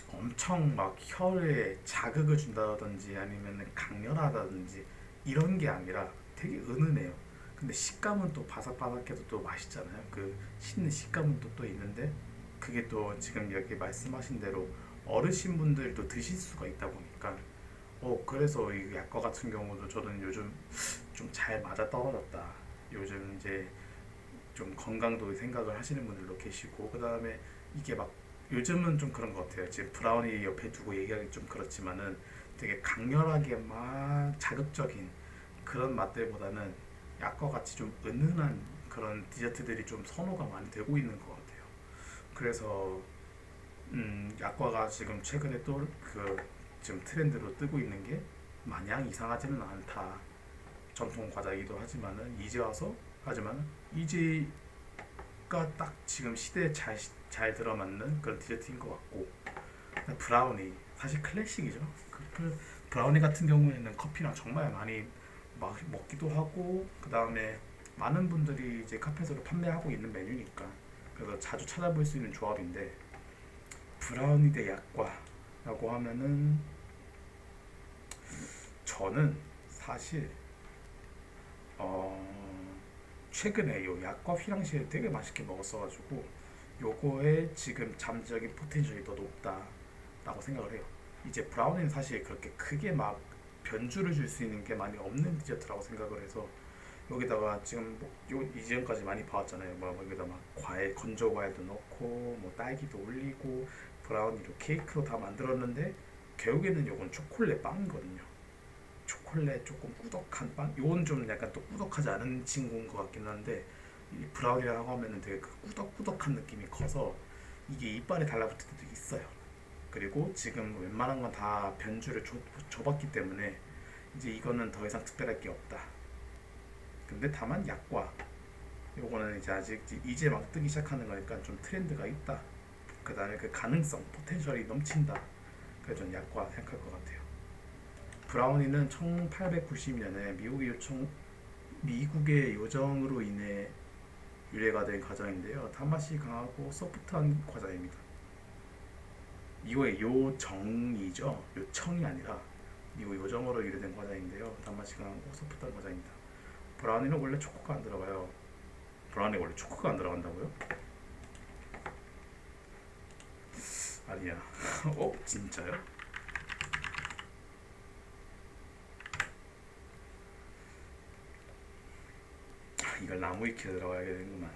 엄청 막 혀에 자극을 준다든지 아니면 강렬하다든지 이런 게 아니라 되게 은은해요. 근데 식감은 또 바삭바삭해도 또 맛있잖아요. 그 씹는 식감은 또 있는데 그게 또 지금 여기 말씀하신 대로 어르신분들도 드실 수가 있다 보니까 그래서 이 약과 같은 경우도 저는 요즘 좀 잘 맞아 떨어졌다. 요즘 이제 좀 건강도 생각을 하시는 분들도 계시고 그 다음에 이게 막 요즘은 좀 그런 것 같아요. 지금 브라우니 옆에 두고 얘기하기 좀 그렇지만은 되게 강렬하게 막 자극적인 그런 맛들보다는 약과 같이 좀 은은한 그런 디저트들이 좀 선호가 많이 되고 있는 것 같아요. 그래서 약과가 지금 최근에 또 그 지금 트렌드로 뜨고 있는 게 마냥 이상하지는 않다. 전통 과자이기도 하지만은 이제 와서 하지만 이제가 딱 지금 시대에 잘 들어맞는 그런 디저트인 것 같고 브라우니 사실 클래식이죠. 브라우니 같은 경우에는 커피랑 정말 많이 먹기도 하고 그 다음에 많은 분들이 이제 카페에서 판매하고 있는 메뉴니까 그래서 자주 찾아볼 수 있는 조합인데 브라우니 대 약과라고 하면은 저는 사실 어 최근에 요 약과 휘낭시에 되게 맛있게 먹었어가지고 요거에 지금 잠재적인 포텐셜이 더 높다라고 생각을 해요. 이제 브라우니는 사실 그렇게 크게 막 변주를 줄 수 있는 게 많이 없는 디저트라고 생각을 해서 여기다가 지금 요 이전까지 많이 봐왔잖아요. 여기다 막 과일 건조 과일도 넣고 뭐 딸기도 올리고 브라우니로 케이크로 다 만들었는데 결국에는 요건 초콜릿 빵이거든요. 초콜릿 조금 꾸덕한 빵. 요건 좀 약간 또 꾸덕하지 않은 친구인 것 같긴 한데 이 브라우니라고 하면은 되게 그 꾸덕꾸덕한 느낌이 커서 이게 이빨에 달라붙을 때도 있어요. 그리고 지금 웬만한 건 다 변주를 줘봤기 때문에 이제 이거는 더 이상 특별할 게 없다. 근데 다만 약과 요거는 이제 아직 이제 막 뜨기 시작하는 거니까 좀 트렌드가 있다. 그 다음에 그 가능성, 포텐셜이 넘친다. 그래서 전 약과 생각할 것 같아요. 브라우니는 1890년에 미국의 요정으로 인해 유래가 된 과자인데요. 단맛이 강하고 소프트한 과자입니다. 이거의 요정이죠. 요청이 아니라 미국 요정으로 유래된 과자인데요. 단맛이 강하고 소프트한 과자입니다. 브라우니는 원래 초코가 안 들어가요. 브라우니 원래 초코가 안 들어간다고요? 아니야. 진짜요? 이걸 나무 위키에 들어가야 되는구만.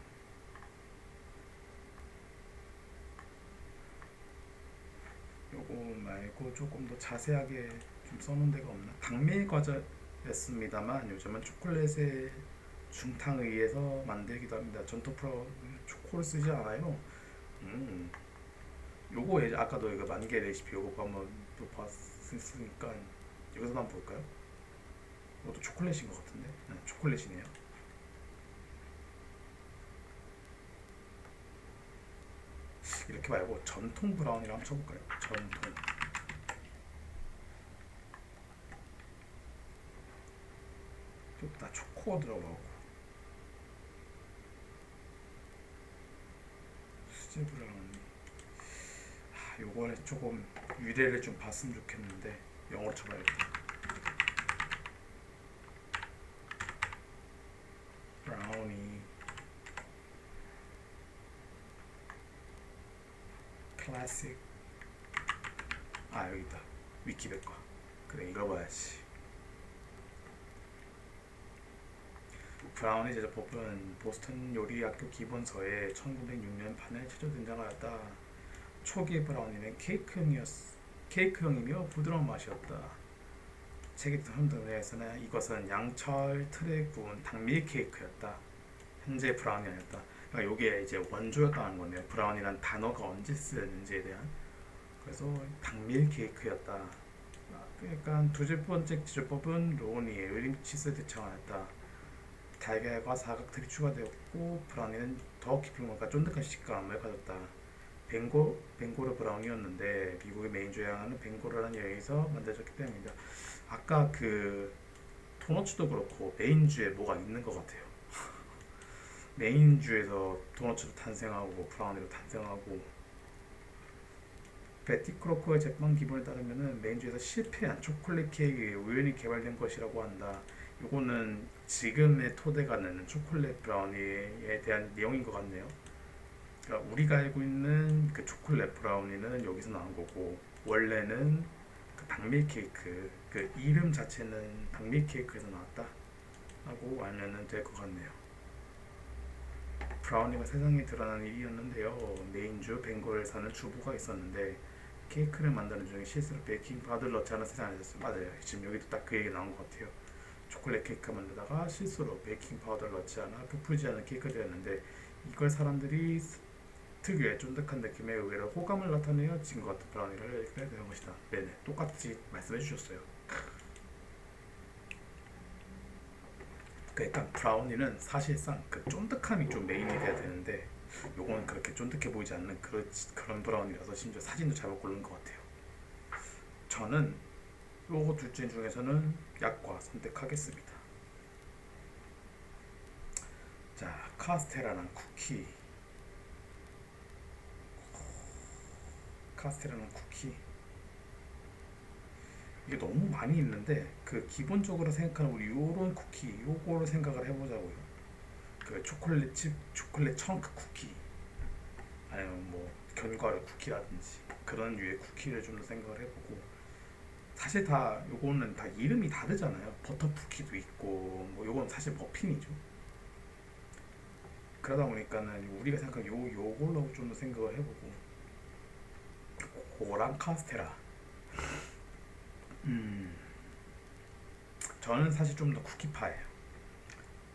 요거 말고 조금 더 자세하게 좀 써놓은 데가 없나? 당밀 과자였습니다만 요즘은 초콜릿의 중탕에 의해서 만들기도 합니다. 전통 프로 초코를 쓰지 않아요. 음, 요거 아까도 이거 만개 레시피 요거 한번 또 봤으니까 여기서 한번 볼까요? 이것도 초콜릿인 것 같은데? 네, 초콜릿이네요. 이렇게 말고 전통 브라운이라 한번 쳐볼까요? 전통. 다 초코가 들어가고 수제 브라운. 요거는 조금 유래를 좀 봤으면 좋겠는데 영어로 쳐봐야겠다. 브라우니 클래식. 여기 있다. 위키백과. 그래 읽어봐야지. 브라우니 제조법은 보스턴 요리학교 기본서에 1906년 판에 최초 등장하였다. 초기 브라우니는 케이크형이며 부드러운 맛이었다. 책의 흔들에서는 이것은 양철 틀에 구운 당밀 케이크였다. 현재 브라우니였다. 그러니까 이게 이제 원조였다는 거네요. 브라운이란 단어가 언제 쓰였는지에 대한. 그래서 당밀 케이크였다. 그러니까 두 번째 제조법은 로우니의 의림치스 대창하였다. 달걀과 사각틀이 추가되었고 브라우니는 더 깊은 것과 쫀득한 식감을 가졌다. 벵고르 브라운이었는데 미국의 메인주에 향하는 벵고르라는 여행에서 만들어졌기 때문입니다. 아까 그 도너츠도 그렇고 메인주에 뭐가 있는 것 같아요. 메인주에서 도너츠도 탄생하고 브라우니도 탄생하고 베티 크로커의 제빵 기본에 따르면은 메인주에서 실패한 초콜릿 케이크에 우연히 개발된 것이라고 한다. 이거는 지금의 토대가 되는 초콜릿 브라우니에 대한 내용인 것 같네요. 그러니까 우리가 알고 있는 그 초콜릿 브라우니는 여기서 나온 거고, 원래는 그 당밀 케이크 그 이름 자체는 당밀 케이크에서 나왔다 하고 알면 될 것 같네요. 브라우니가 세상에 드러난 일이었는데요. 메인주 벵골에 사는 주부가 있었는데 케이크를 만드는 중에 실수로 베이킹 파우더를 넣지 않은 세상에 있었어요. 맞아요. 지금 여기도 딱 그 얘기 나온 것 같아요. 초콜릿 케이크 만들다가 실수로 베이킹 파우더를 넣지 않아 부풀지 않은 케이크가 되었는데, 이걸 사람들이 특유의 쫀득한 느낌의 의외로 호감을 나타내어 지금 같은 브라우니를 일으키게 된 것이다. 네네, 똑같이 말씀해 주셨어요. 그러니까 브라우니는 사실상 그 쫀득함이 좀 메인이 돼야 되는데, 요거는 그렇게 쫀득해 보이지 않는 그런 브라우니라서 심지어 사진도 잘못 고른 것 같아요. 저는 요거 둘째 중에서는 약과 선택하겠습니다. 자, 카스테라랑 쿠키. 카스테라랑 쿠키. 이게 너무 많이 있는데 그 기본적으로 생각하는 우리 요런 쿠키 요거로 생각을 해보자고요. 그 초콜릿 칩, 초콜릿 청크 쿠키, 아니면 뭐 견과류 쿠키라든지 그런 류의 쿠키를 좀 더 생각을 해보고, 사실 다 요거는 다 이름이 다르잖아요. 버터 쿠키도 있고 뭐 요건 사실 머핀이죠. 그러다 보니까는 우리가 생각한 요걸로 좀 더 생각을 해보고, 그거랑 카스테라. 음 저는 사실 좀 더 쿠키파예요.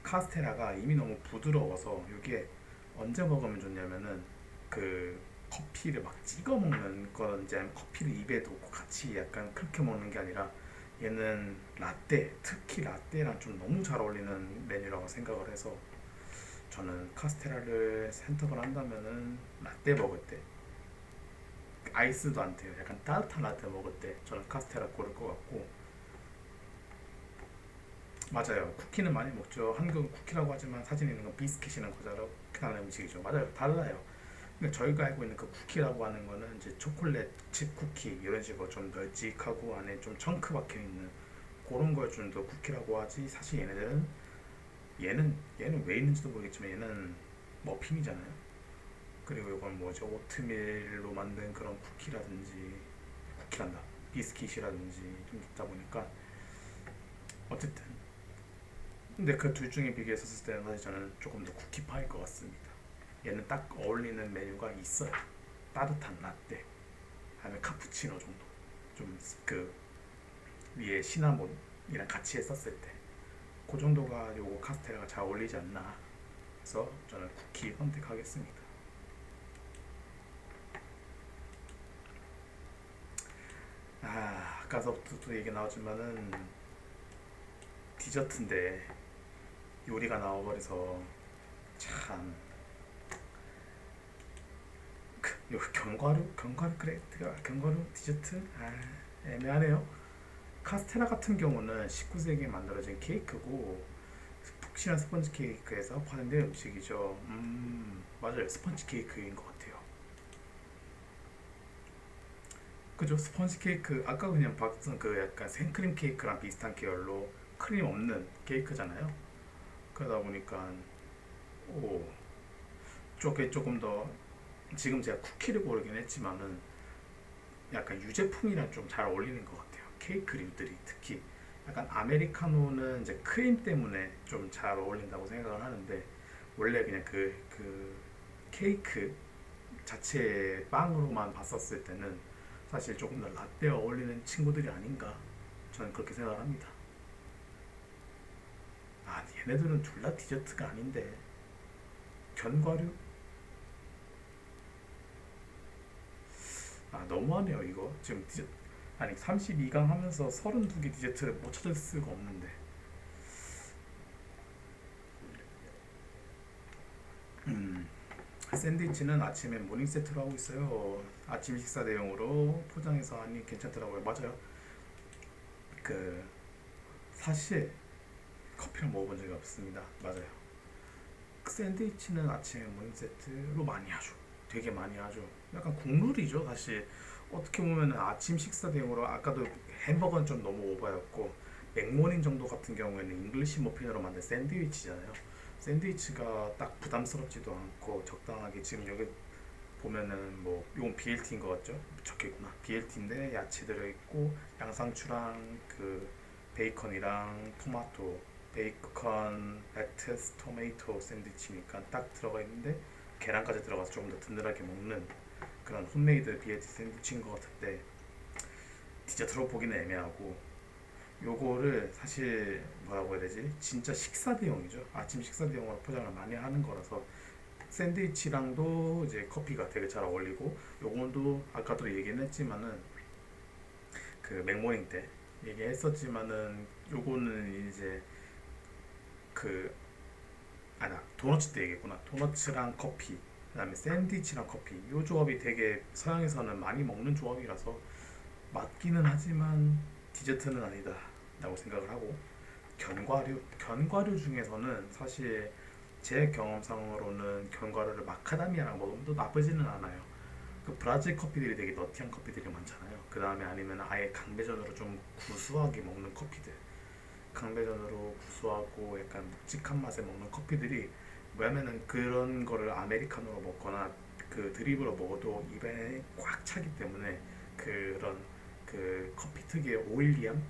카스테라가 이미 너무 부드러워서 이게 언제 먹으면 좋냐면은 그 커피를 막 찍어 먹는 건지 아니면 커피를 입에 넣고 같이 약간 그렇게 먹는 게 아니라, 얘는 라떼, 특히 라떼랑 좀 너무 잘 어울리는 메뉴라고 생각을 해서 저는 카스테라를 선택을 한다면은 라떼 먹을 때, 아이스도 안 돼요. 약간 따뜻한 라떼 먹을 때 저는 카스테라 고를 것 같고. 맞아요. 쿠키는 많이 먹죠. 한국은 쿠키라고 하지만 사진에 있는 건 비스킷이라는 과자로 하는 음식이죠. 맞아요. 달라요. 근데 저희가 알고 있는 그 쿠키라고 하는 거는 이제 초콜릿 칩 쿠키 이런 식으로 좀 널찍하고 안에 좀 청크 박혀 있는 그런 걸 좀 더 쿠키라고 하지. 사실 얘는 왜 있는지도 모르겠지만 얘는 머핀이잖아요. 그리고 이건 뭐죠? 오트밀로 만든 그런 쿠키란다. 비스킷이라든지 좀 있다 보니까 어쨌든, 근데 그 둘 중에 비교했었을 때는 사실 저는 조금 더 쿠키파일 것 같습니다. 얘는 딱 어울리는 메뉴가 있어요. 따뜻한 라떼, 아니면 카푸치노 정도. 좀 그 위에 시나몬이랑 같이 했었을 때, 그 정도가 요거 카스테라가 잘 어울리지 않나. 그래서 저는 쿠키 선택하겠습니다. 아까서부터 또 얘기 나왔지만은 디저트인데 요리가 나와버려서 참. 요 견과류 디저트 애매하네요. 카스테라 같은 경우는 19세기에 만들어진 케이크고 푹신한 스펀지 케이크에서 파생된 음식이죠. 맞아요. 스펀지 케이크인 것 같아요. 그죠? 스펀지 케이크 아까 그냥 봤던 그 약간 생크림 케이크랑 비슷한 계열로 크림 없는 케이크잖아요. 그러다 보니까 오, 쪽에 조금 더, 지금 제가 쿠키를 고르긴 했지만은 약간 유제품이랑 좀 잘 어울리는 것 같아요. 케이크류들이 특히 약간 아메리카노는 이제 크림 때문에 좀 잘 어울린다고 생각을 하는데, 원래 그냥 그 케이크 자체 빵으로만 봤었을 때는 사실 조금 더 라떼에 어울리는 친구들이 아닌가, 저는 그렇게 생각을 합니다. 얘네들은 둘 다 디저트가 아닌데 견과류? 너무하네요 이거. 지금 아니 32강 하면서 32개 디저트를 못 찾을 수가 없는데. 음, 샌드위치는 아침에 모닝 세트로 하고 있어요. 아침 식사 대용으로 포장해서 하니 괜찮더라고요. 맞아요. 그 사실 커피를 먹어본 적이 없습니다. 맞아요. 그 샌드위치는 아침에 모닝 세트로 많이 하죠. 되게 많이 하죠. 약간 국룰이죠 사실. 어떻게 보면 아침 식사 대용으로 아까도 햄버거는 좀 너무 오버였고 맥모닝 정도 같은 경우에는 잉글리시 머핀으로 만든 샌드위치잖아요. 샌드위치가 딱 부담스럽지도 않고 적당하게 지금 여기 보면은 뭐 이건 BLT인 것 같죠? 적혀있구나. BLT인데 야채 들어있고 양상추랑 그 베이컨이랑 토마토 베이컨, 레터스, 토마토 샌드위치니까 딱 들어가 있는데 계란까지 들어가서 조금 더 든든하게 먹는 그런 홈메이드 BLT 샌드위치인 것 같은데 디저트로 보기는 애매하고 요거를 사실 뭐라고 해야 되지? 진짜 식사 대용이죠. 아침 식사 대용으로 포장을 많이 하는 거라서 샌드위치랑도 이제 커피가 되게 잘 어울리고 요건도 아까도 얘기는 했지만은 그 맥모닝 때 얘기했었지만은 요거는 이제 그 아나 도너츠 때 얘기했구나. 도너츠랑 커피 그다음에 샌드위치랑 커피 요 조합이 되게 서양에서는 많이 먹는 조합이라서 맞기는 하지만 디저트는 아니다 라고 생각을 하고 견과류 중에서는 사실 제 경험상으로는 견과류를 마카다미아랑 먹으면 또 나쁘지는 않아요. 그 브라질 커피들이 되게 너티한 커피들이 많잖아요. 그 다음에 아니면 아예 강배전으로 좀 구수하게 먹는 커피들. 강배전으로 구수하고 약간 묵직한 맛에 먹는 커피들이 뭐냐면은 그런 거를 아메리카노로 먹거나 그 드립으로 먹어도 입에 꽉 차기 때문에 그런 그 커피 특유의 오일리함,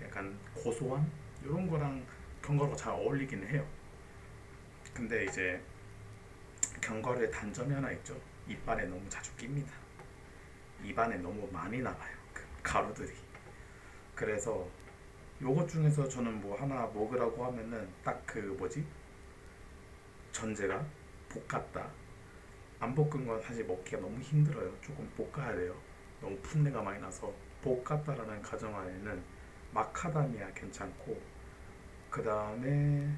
약간 고소함 이런 거랑 견과류가 잘 어울리기는 해요. 근데 이제 견과류의 단점이 하나 있죠. 이빨에 너무 자주 낍니다. 입안에 너무 많이 남아요. 그 가루들이. 그래서 요것 중에서 저는 뭐 하나 먹으라고 하면은 딱 그 뭐지? 전제가 볶았다. 안 볶은 건 사실 먹기가 너무 힘들어요. 조금 볶아야 돼요. 너무 풋내가 많이 나서 볶았다라는 가정하에는 마카다미아 괜찮고 그 다음에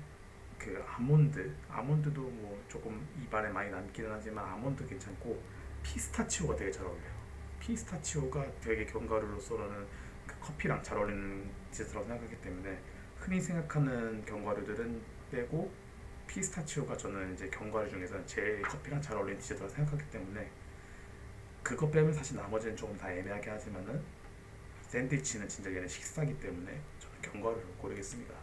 그 아몬드도 뭐 조금 입안에 많이 남기는 하지만 아몬드 괜찮고 피스타치오가 되게 잘 어울려요. 피스타치오가 되게 견과류로서는 그 커피랑 잘 어울리는 디저트라고 생각하기 때문에 흔히 생각하는 견과류들은 빼고 피스타치오가 저는 이제 견과류 중에서 제일 커피랑 잘 어울리는 디저트라고 생각하기 때문에 그거 빼면 사실 나머지는 조금 다 애매하게 하지만은 샌드위치는 진짜 얘는 식사기 때문에 저는 견과류를 고르겠습니다.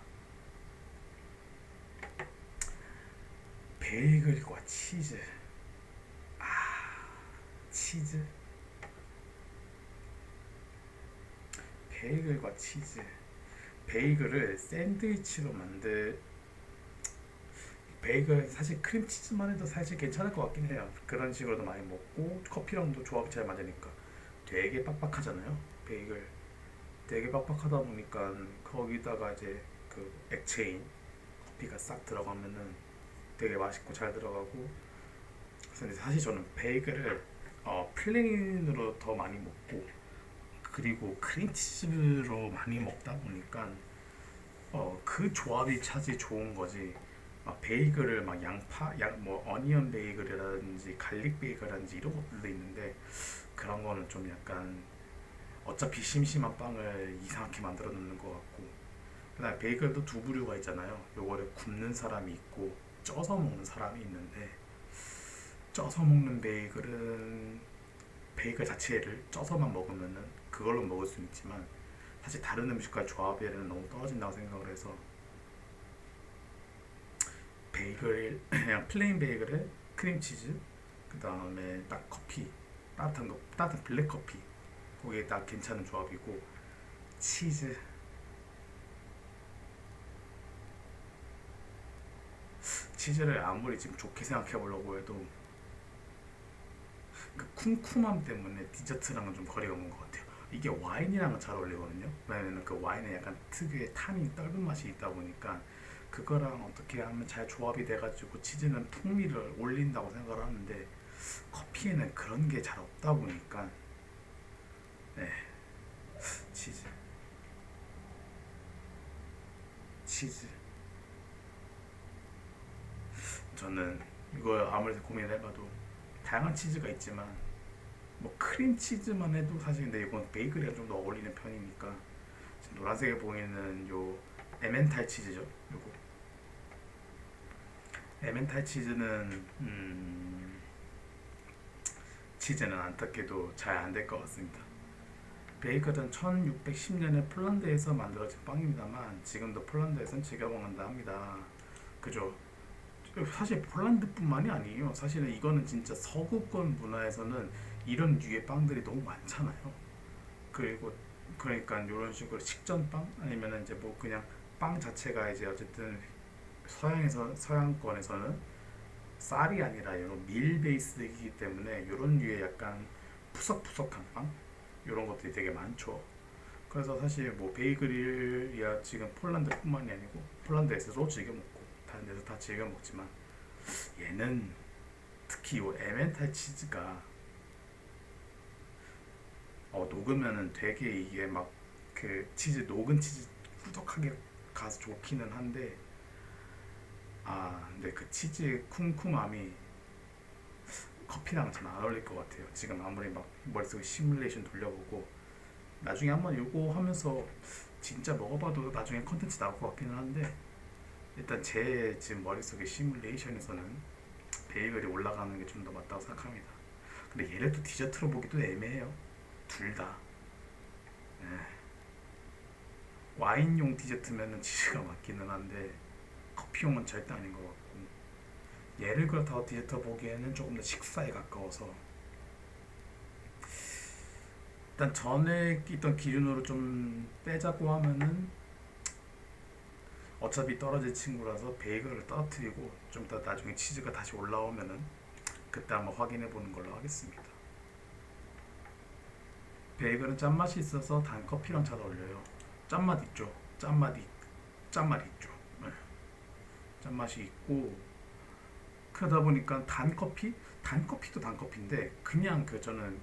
베이글과 치즈. 치즈? 베이글과 치즈. 베이글을 샌드위치로 만들 베이글 사실 크림치즈만 해도 사실 괜찮을 것 같긴 해요. 그런 식으로도 많이 먹고 커피랑도 조합이 잘 맞으니까 되게 빡빡하잖아요. 베이글 되게 빡빡하다 보니까 거기다가 이제 그 액체인 커피가 싹 들어가면은 되게 맛있고 잘 들어가고. 근데 사실 저는 베이글을 플레인으로 더 많이 먹고 그리고 크림치즈로 많이 먹다 보니까 그 조합이 차지 좋은 거지. 막 베이글을 막 뭐 어니언 베이글이라든지 갈릭 베이글이라든지 이런 것들도 있는데 그런 거는 좀 약간 어차피 심심한 빵을 이상하게 만들어 놓는 것 같고. 그다음에 베이글도 두 부류가 있잖아요. 요거를 굽는 사람이 있고 쪄서 먹는 사람이 있는데 쪄서 먹는 베이글은 베이글 자체를 쪄서만 먹으면은 그걸로 먹을 수 있지만 사실 다른 음식과 조합에는 너무 떨어진다고 생각을 해서 베이글 그냥 플레인 베이글에 크림치즈 그 다음에 딱 커피 따뜻한 거 따뜻한 블랙 커피 그게 딱 괜찮은 조합이고 치즈 치즈를 아무리 지금 좋게 생각해 보려고 해도 그 쿰쿰함 때문에 디저트랑은 좀 거리가 먼 것 같아요. 이게 와인이랑은 잘 어울리거든요. 왜냐면 그 와인에 약간 특유의 탄이 떫은 맛이 있다 보니까 그거랑 어떻게 하면 잘 조합이 돼가지고 치즈는 풍미를 올린다고 생각을 하는데 커피에는 그런 게 잘 없다 보니까 네 치즈 치즈 저는 이거 아무리 고민을 해봐도 다양한 치즈가 있지만 뭐 크림 치즈만 해도 사실 근데 이건 베이글이랑 좀 더 어울리는 편이니까 노란색에 보이는 요 에멘탈 치즈죠. 요거 에멘탈 치즈는 치즈는 안타깝게도 잘 안 될 것 같습니다. 베이글은 1610년에 폴란드에서 만들어진 빵입니다만 지금도 폴란드에선 즐겨 먹는다 합니다. 그죠? 사실 폴란드뿐만이 아니에요. 사실은 이거는 진짜 서구권 문화에서는 이런 류의 빵들이 너무 많잖아요. 그리고 그러니까 이런 식으로 식전빵 아니면 이제 뭐 그냥 빵 자체가 이제 어쨌든 서양권에서는 쌀이 아니라 이런 밀 베이스이기 때문에 이런 류의 약간 푸석푸석한 빵 이런 것들이 되게 많죠. 그래서 사실 뭐 베이글이야 지금 폴란드뿐만이 아니고 폴란드에서도 즐겨 먹고 다른 데서 다 즐겨 먹지만 얘는 특히 이 에멘탈 치즈가 녹으면은 되게 이게 막 그 치즈 녹은 치즈 후덕하게 가서 좋기는 한데 근데 그 치즈의 쿰쿰함이 커피랑 잘 안 어울릴 것 같아요. 지금 아무리 막 머릿속에 시뮬레이션 돌려보고 나중에 한번 요거 하면서 진짜 먹어봐도 나중에 컨텐츠 나올 것 같기는 한데 일단 제 지금 머릿속에 시뮬레이션에서는 베이글이 올라가는 게 좀 더 맞다고 생각합니다. 근데 얘를 또 디저트로 보기도 애매해요. 둘 다. 와인용 디저트면은 치즈가 맞기는 한데 커피용은 절대 아닌 것 같고 얘를 그렇다고 디저트 보기에는 조금 더 식사에 가까워서 일단 전에 있던 기준으로 좀 빼자고 하면은 어차피 떨어질 친구라서 베이글을 떨어뜨리고 좀 더 나중에 치즈가 다시 올라오면은 그때 한번 확인해 보는 걸로 하겠습니다. 베이글은 짠맛이 있어서 단 커피랑 잘 어울려요. 짠맛 있죠. 짠맛 있죠. 네. 짠맛이 있고 그러다 보니까 단 커피도 단 커피인데 그냥 그 저는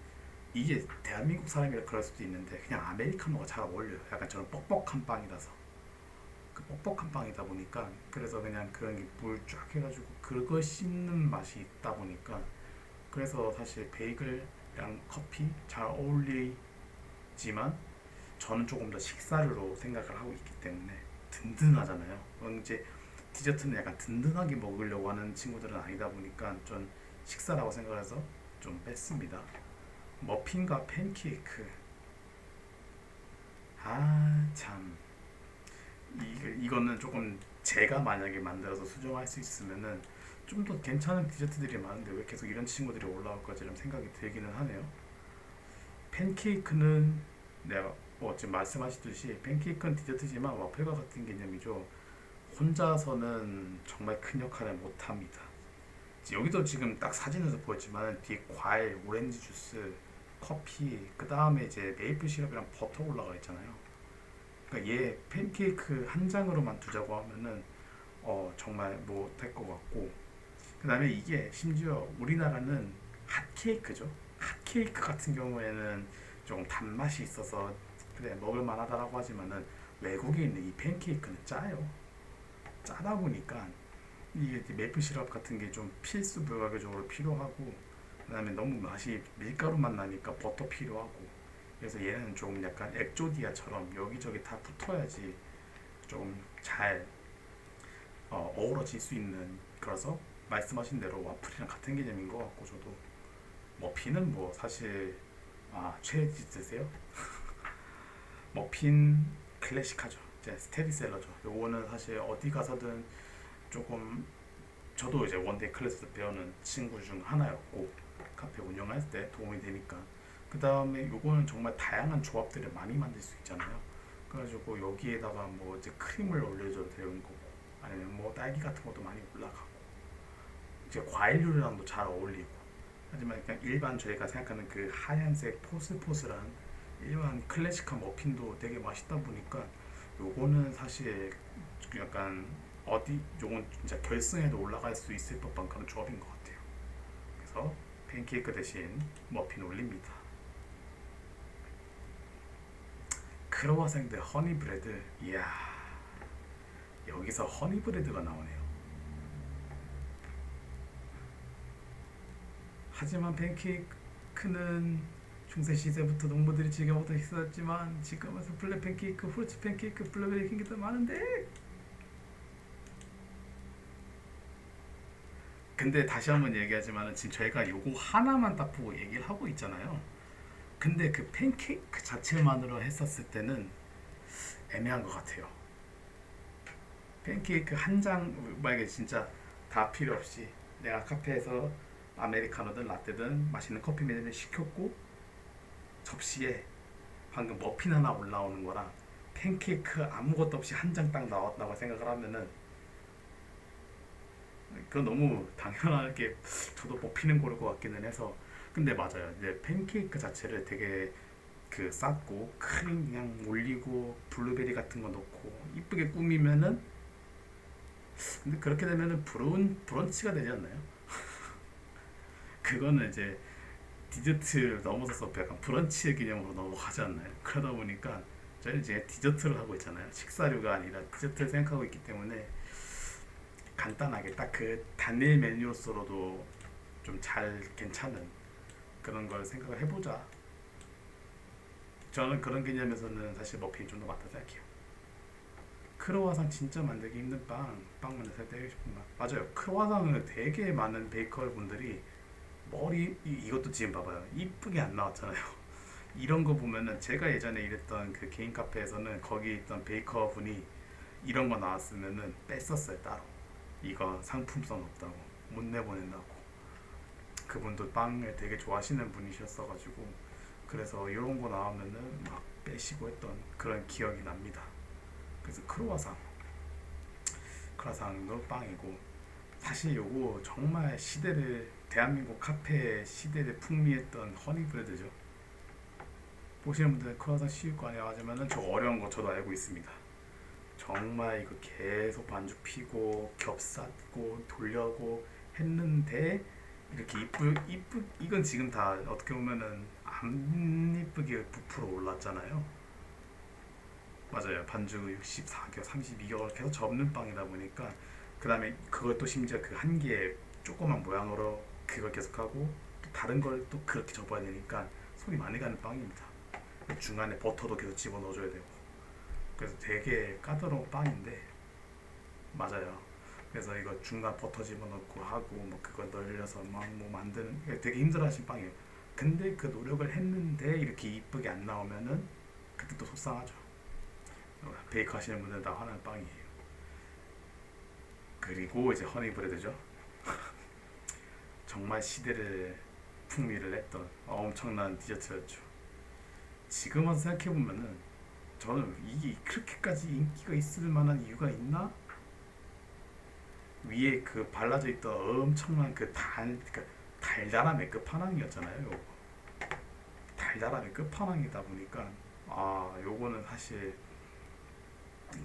이게 대한민국 사람이라 그럴 수도 있는데 그냥 아메리카노가 잘 어울려요. 약간 저는 뻑뻑한 빵이라서 그 뻑뻑한 빵이다 보니까 그래서 그냥 그런 게 물 쫙 해가지고 그거 씹는 맛이 있다 보니까 그래서 사실 베이글이랑 커피 잘 어울리지만 저는 조금 더 식사류로 생각을 하고 있기 때문에 든든하잖아요. 이제 디저트는 약간 든든하게 먹으려고 하는 친구들은 아니다 보니까 전 식사라고 생각해서 좀 뺐습니다. 머핀과 팬케이크. 참. 이거는 조금 제가 만약에 만들어서 수정할 수 있으면은 좀 더 괜찮은 디저트들이 많은데 왜 계속 이런 친구들이 올라올까 좀 생각이 들기는 하네요. 팬케이크는 내가 지금 말씀하셨듯이 팬케이크는 디저트지만 와플과 같은 개념이죠. 혼자서는 정말 큰 역할을 못합니다. 여기도 지금 딱 사진에서 보였지만 뒤에 과일, 오렌지 주스, 커피, 그 다음에 이제 메이플 시럽이랑 버터 올라가 있잖아요. 그러니까 얘 팬케이크 한 장으로만 두자고 하면은 정말 못할 것 같고 그 다음에 이게 심지어 우리나라는 핫케이크죠. 핫케이크 같은 경우에는 좀 단맛이 있어서 그래 먹을 만하다라고 하지만은 외국에 있는 이 팬케이크는 짜요. 짜다 보니까 이게 메이플 시럽 같은 게 좀 필수 부가적으로 필요하고 그다음에 너무 맛이 밀가루 맛 나니까 버터 필요하고 그래서 얘는 좀 약간 엑조디아처럼 여기저기 다 붙어야지 좀 잘 어우러질 수 있는 그래서 말씀하신 대로 와플이랑 같은 개념인 것 같고 저도 머핀은 뭐 사실 최애 디저트세요? 머핀 클래식하죠. 이제 스테디셀러죠. 요거는 사실 어디 가서든 조금 저도 이제 원데이 클래스에서 배우는 친구 중 하나였고 카페 운영할 때 도움이 되니까 그 다음에 요거는 정말 다양한 조합들을 많이 만들 수 있잖아요. 그래가지고 여기에다가 뭐 이제 크림을 올려줘도 되는 거고 아니면 뭐 딸기 같은 것도 많이 올라가고 이제 과일류랑도 잘 어울리고 하지만 그냥 일반 저희가 생각하는 그 하얀색 포슬포슬한 일반 클래식한 머핀도 되게 맛있다 보니까 요거는 사실 약간 요건 진짜 결승에도 올라갈 수 있을 법한 그런 조합인 것 같아요. 그래서 팬케이크 대신 머핀 올립니다. 크로와상 대 허니브레드. 이야, 여기서 허니브레드가 나오네요. 하지만 팬케이크는 중세 시대부터 농부들이 즐겨 먹던 식사였지만 지금은 수플레 팬케이크, 후르츠 팬케이크, 블루베리 팬케이크 많은데 근데 다시 한번 얘기하지만 지금 저희가 요거 하나만 딱 보고 얘기를 하고 있잖아요. 근데 그 팬케이크 자체만으로 했었을 때는 애매한 것 같아요. 팬케이크 한 장 만약에 진짜 다 필요 없이 내가 카페에서 아메리카노든 라떼든 맛있는 커피 메뉴를 시켰고 접시에 방금 머핀 하나 올라오는 거랑 팬케이크 아무것도 없이 한 장 딱 나왔다고 생각을 하면은 그건 너무 당연하게 저도 머핀은 고를 것 같기는 해서. 근데 맞아요. 이제 팬케이크 자체를 되게 그 쌓고 크림 그냥 올리고 블루베리 같은 거 넣고 이쁘게 꾸미면은, 근데 그렇게 되면은 브런치가 되지 않나요? 그거는 이제 디저트를 넘어서서 약간 브런치 개념으로 넘어가지 않나요? 그러다 보니까 저희 이제 디저트를 하고 있잖아요. 식사류가 아니라 디저트를 생각하고 있기 때문에 간단하게 딱 그 단일 메뉴로서도 좀 잘 괜찮은 그런 걸 생각을 해보자. 저는 그런 개념에서는 사실 머핀이 좀 더 맞다 생각해요. 크로와상 진짜 만들기 힘든 빵 만들 때 싶은 거 맞아요. 크로와상은 되게 많은 베이커 분들이 머리 이것도 지금 봐봐요. 이쁘게 안 나왔잖아요. 이런 거 보면은 제가 예전에 일했던 그 개인 카페에서는 거기 있던 베이커 분이 이런 거 나왔으면은 뺐었어요 따로. 이거 상품성 없다고 못 내보낸다고. 그분도 빵을 되게 좋아하시는 분이셨어가지고 그래서 이런 거 나오면은 막 빼시고 했던 그런 기억이 납니다. 그래서 크로와상도 빵이고 사실 요거 정말 시대를 대한민국 카페 시대를 풍미했던 허니브레드죠. 보시는 분들 크로와상 쉬울 거 아니야 하지만은 저 어려운 거 저도 알고 있습니다. 정말 이거 계속 반죽 피고 겹쌌고 돌려고 했는데 이렇게 이건 지금 다 어떻게 보면은 안 이쁘게 부풀어 올랐잖아요. 맞아요. 반죽 64개월, 32개월 계속 접는 빵이다 보니까 그 다음에 그것도 심지어 그 한 개의 조그만 모양으로 그걸 계속하고 또 다른 걸 또 그렇게 접어야 되니까 손이 많이 가는 빵입니다. 중간에 버터도 계속 집어넣어줘야 되고 그래서 되게 까다로운 빵인데 맞아요. 그래서 이거 중간 버터 집어넣고 하고 뭐 그거 널려서 막 뭐 만드는 되게 힘들어하신 빵이에요. 근데 그 노력을 했는데 이렇게 이쁘게 안 나오면은 그때 또 속상하죠. 베이크 하시는 분들 다 화나는 빵이에요. 그리고 이제 허니브레드죠. 정말 시대를 풍미를 했던 엄청난 디저트였죠. 지금 와서 생각해보면은 저는 이게 그렇게까지 인기가 있을 만한 이유가 있나? 위에 그 발라져 있던 엄청난 그러니까 달달함의 끝판왕이었잖아요. 요거. 달달함의 끝판왕이다 보니까 요거는 사실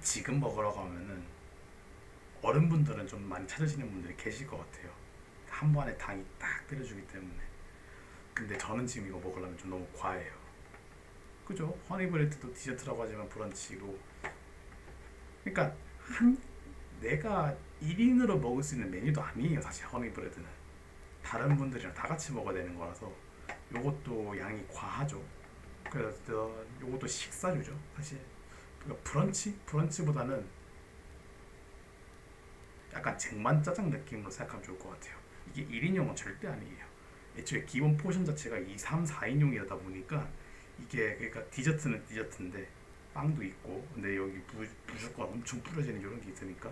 지금 먹으러 가면은 어른분들은 좀 많이 찾으시는 분들이 계실 것 같아요. 한 번에 당이 딱 때려주기 때문에. 근데 저는 지금 이거 먹으려면 좀 너무 과해요. 그죠? 허니브레드도 디저트라고 하지만 브런치고. 그러니까 내가 1인으로 먹을 수 있는 메뉴도 아니에요. 사실 허니브레드는 다른 분들이랑 다 같이 먹어야 되는 거라서 요것도 양이 과하죠. 그래서 요것도 식사류죠 사실. 그러니까 브런치보다는 약간 쟁반짜장 느낌으로 생각하면 좋을 것 같아요. 이게 1인용은 절대 아니에요. 애초에 기본 포션 자체가 2, 3, 4인용이다 보니까 이게 그러니까 디저트는 디저트인데 빵도 있고 근데 여기 무조건 엄청 뿌려지는 이런 게 있으니까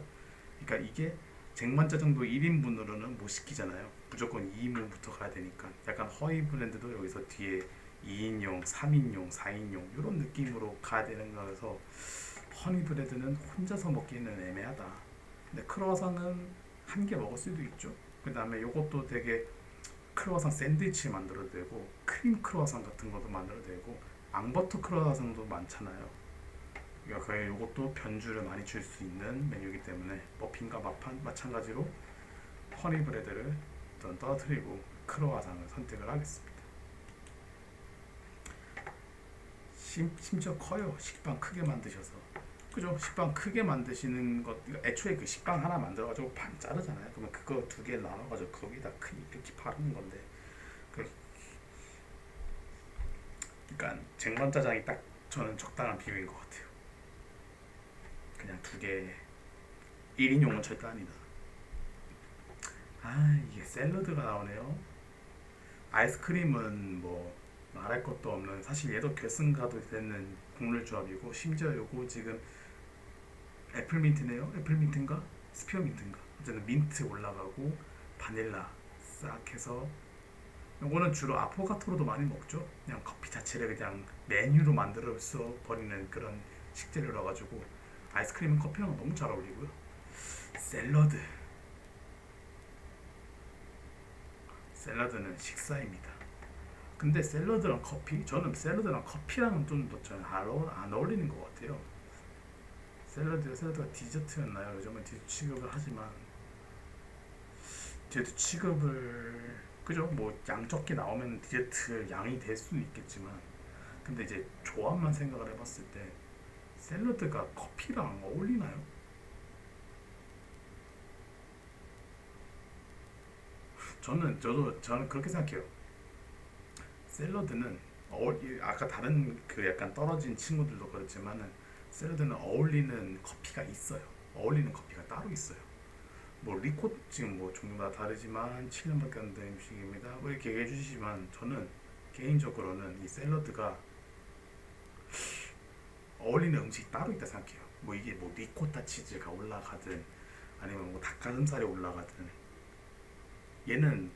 그러니까 이게 쟁반짜장도 1인분으로는 못 시키잖아요. 무조건 2인분부터 가야 되니까 약간 허위 브랜드도 여기서 뒤에 2인용, 3인용, 4인용 이런 느낌으로 가야 되는 거라서 허니 브레드는 혼자서 먹기는 애매하다. 근데 크로와상은 한 개 먹을 수도 있죠. 그 다음에 요것도 되게 크로와상 샌드위치 만들어도 되고 크림 크로와상 같은 것도 만들어도 되고 앙버터 크로와상도 많잖아요. 그러니까 거의 요것도 변주를 많이 줄 수 있는 메뉴이기 때문에 머핀과 마찬가지로 허니브레드를 좀 떨어뜨리고 크로와상을 선택을 하겠습니다. 심지어 커요. 식빵 크게 만드셔서. 그죠? 식빵 크게 만드시는 것, 애초에 그 식빵 하나 만들어가지고 반 자르잖아요. 그러면 그거 두 개 나눠가지고 거기다 이렇게 바르는 건데. 그, 그러니까 쟁반짜장이 딱 저는 적당한 비율인 것 같아요. 그냥 두 개, 1인용은 절대 아니다. 이게 샐러드가 나오네요. 아이스크림은 뭐 말할 것도 없는, 사실 얘도 결승가도 되는 국룰 조합이고, 심지어 요거 지금 애플민트네요. 애플민트인가 스피어민트인가, 어쨌든 민트 올라가고 바닐라 싹 해서, 요거는 주로 아포가토로도 많이 먹죠. 그냥 커피 자체를 그냥 메뉴로 만들어서 버리는 그런 식재료라 가지고 아이스크림은 커피랑 너무 잘 어울리고요. 샐러드, 샐러드는 식사입니다. 근데 샐러드랑 커피, 저는 샐러드랑 커피랑은 좀 더 잘 안 어울리는 것 같아요. 샐러드가 디저트였나요? 요즘은 디저트 취급을 하지만, 디저트 취급을, 그죠? 뭐 양 적게 나오면 디저트 양이 될 수는 있겠지만, 근데 이제 조합만 생각을 해봤을 때 샐러드가 커피랑 어울리나요? 저는 그렇게 생각해요. 샐러드는 아까 다른 그 약간 떨어진 친구들도 그렇지만은, 샐러드는 어울리는 커피가 있어요. 어울리는 커피가 따로 있어요. 뭐 리코 지금 뭐 종류가 다르지만 7년밖에 안 된 음식입니다. 뭐 이렇게 얘기해 주시지만, 저는 개인적으로는 이 샐러드가 어울리는 음식이 따로 있다 생각해요. 뭐 이게 뭐 리코타 치즈가 올라가든 아니면 뭐 닭가슴살이 올라가든, 얘는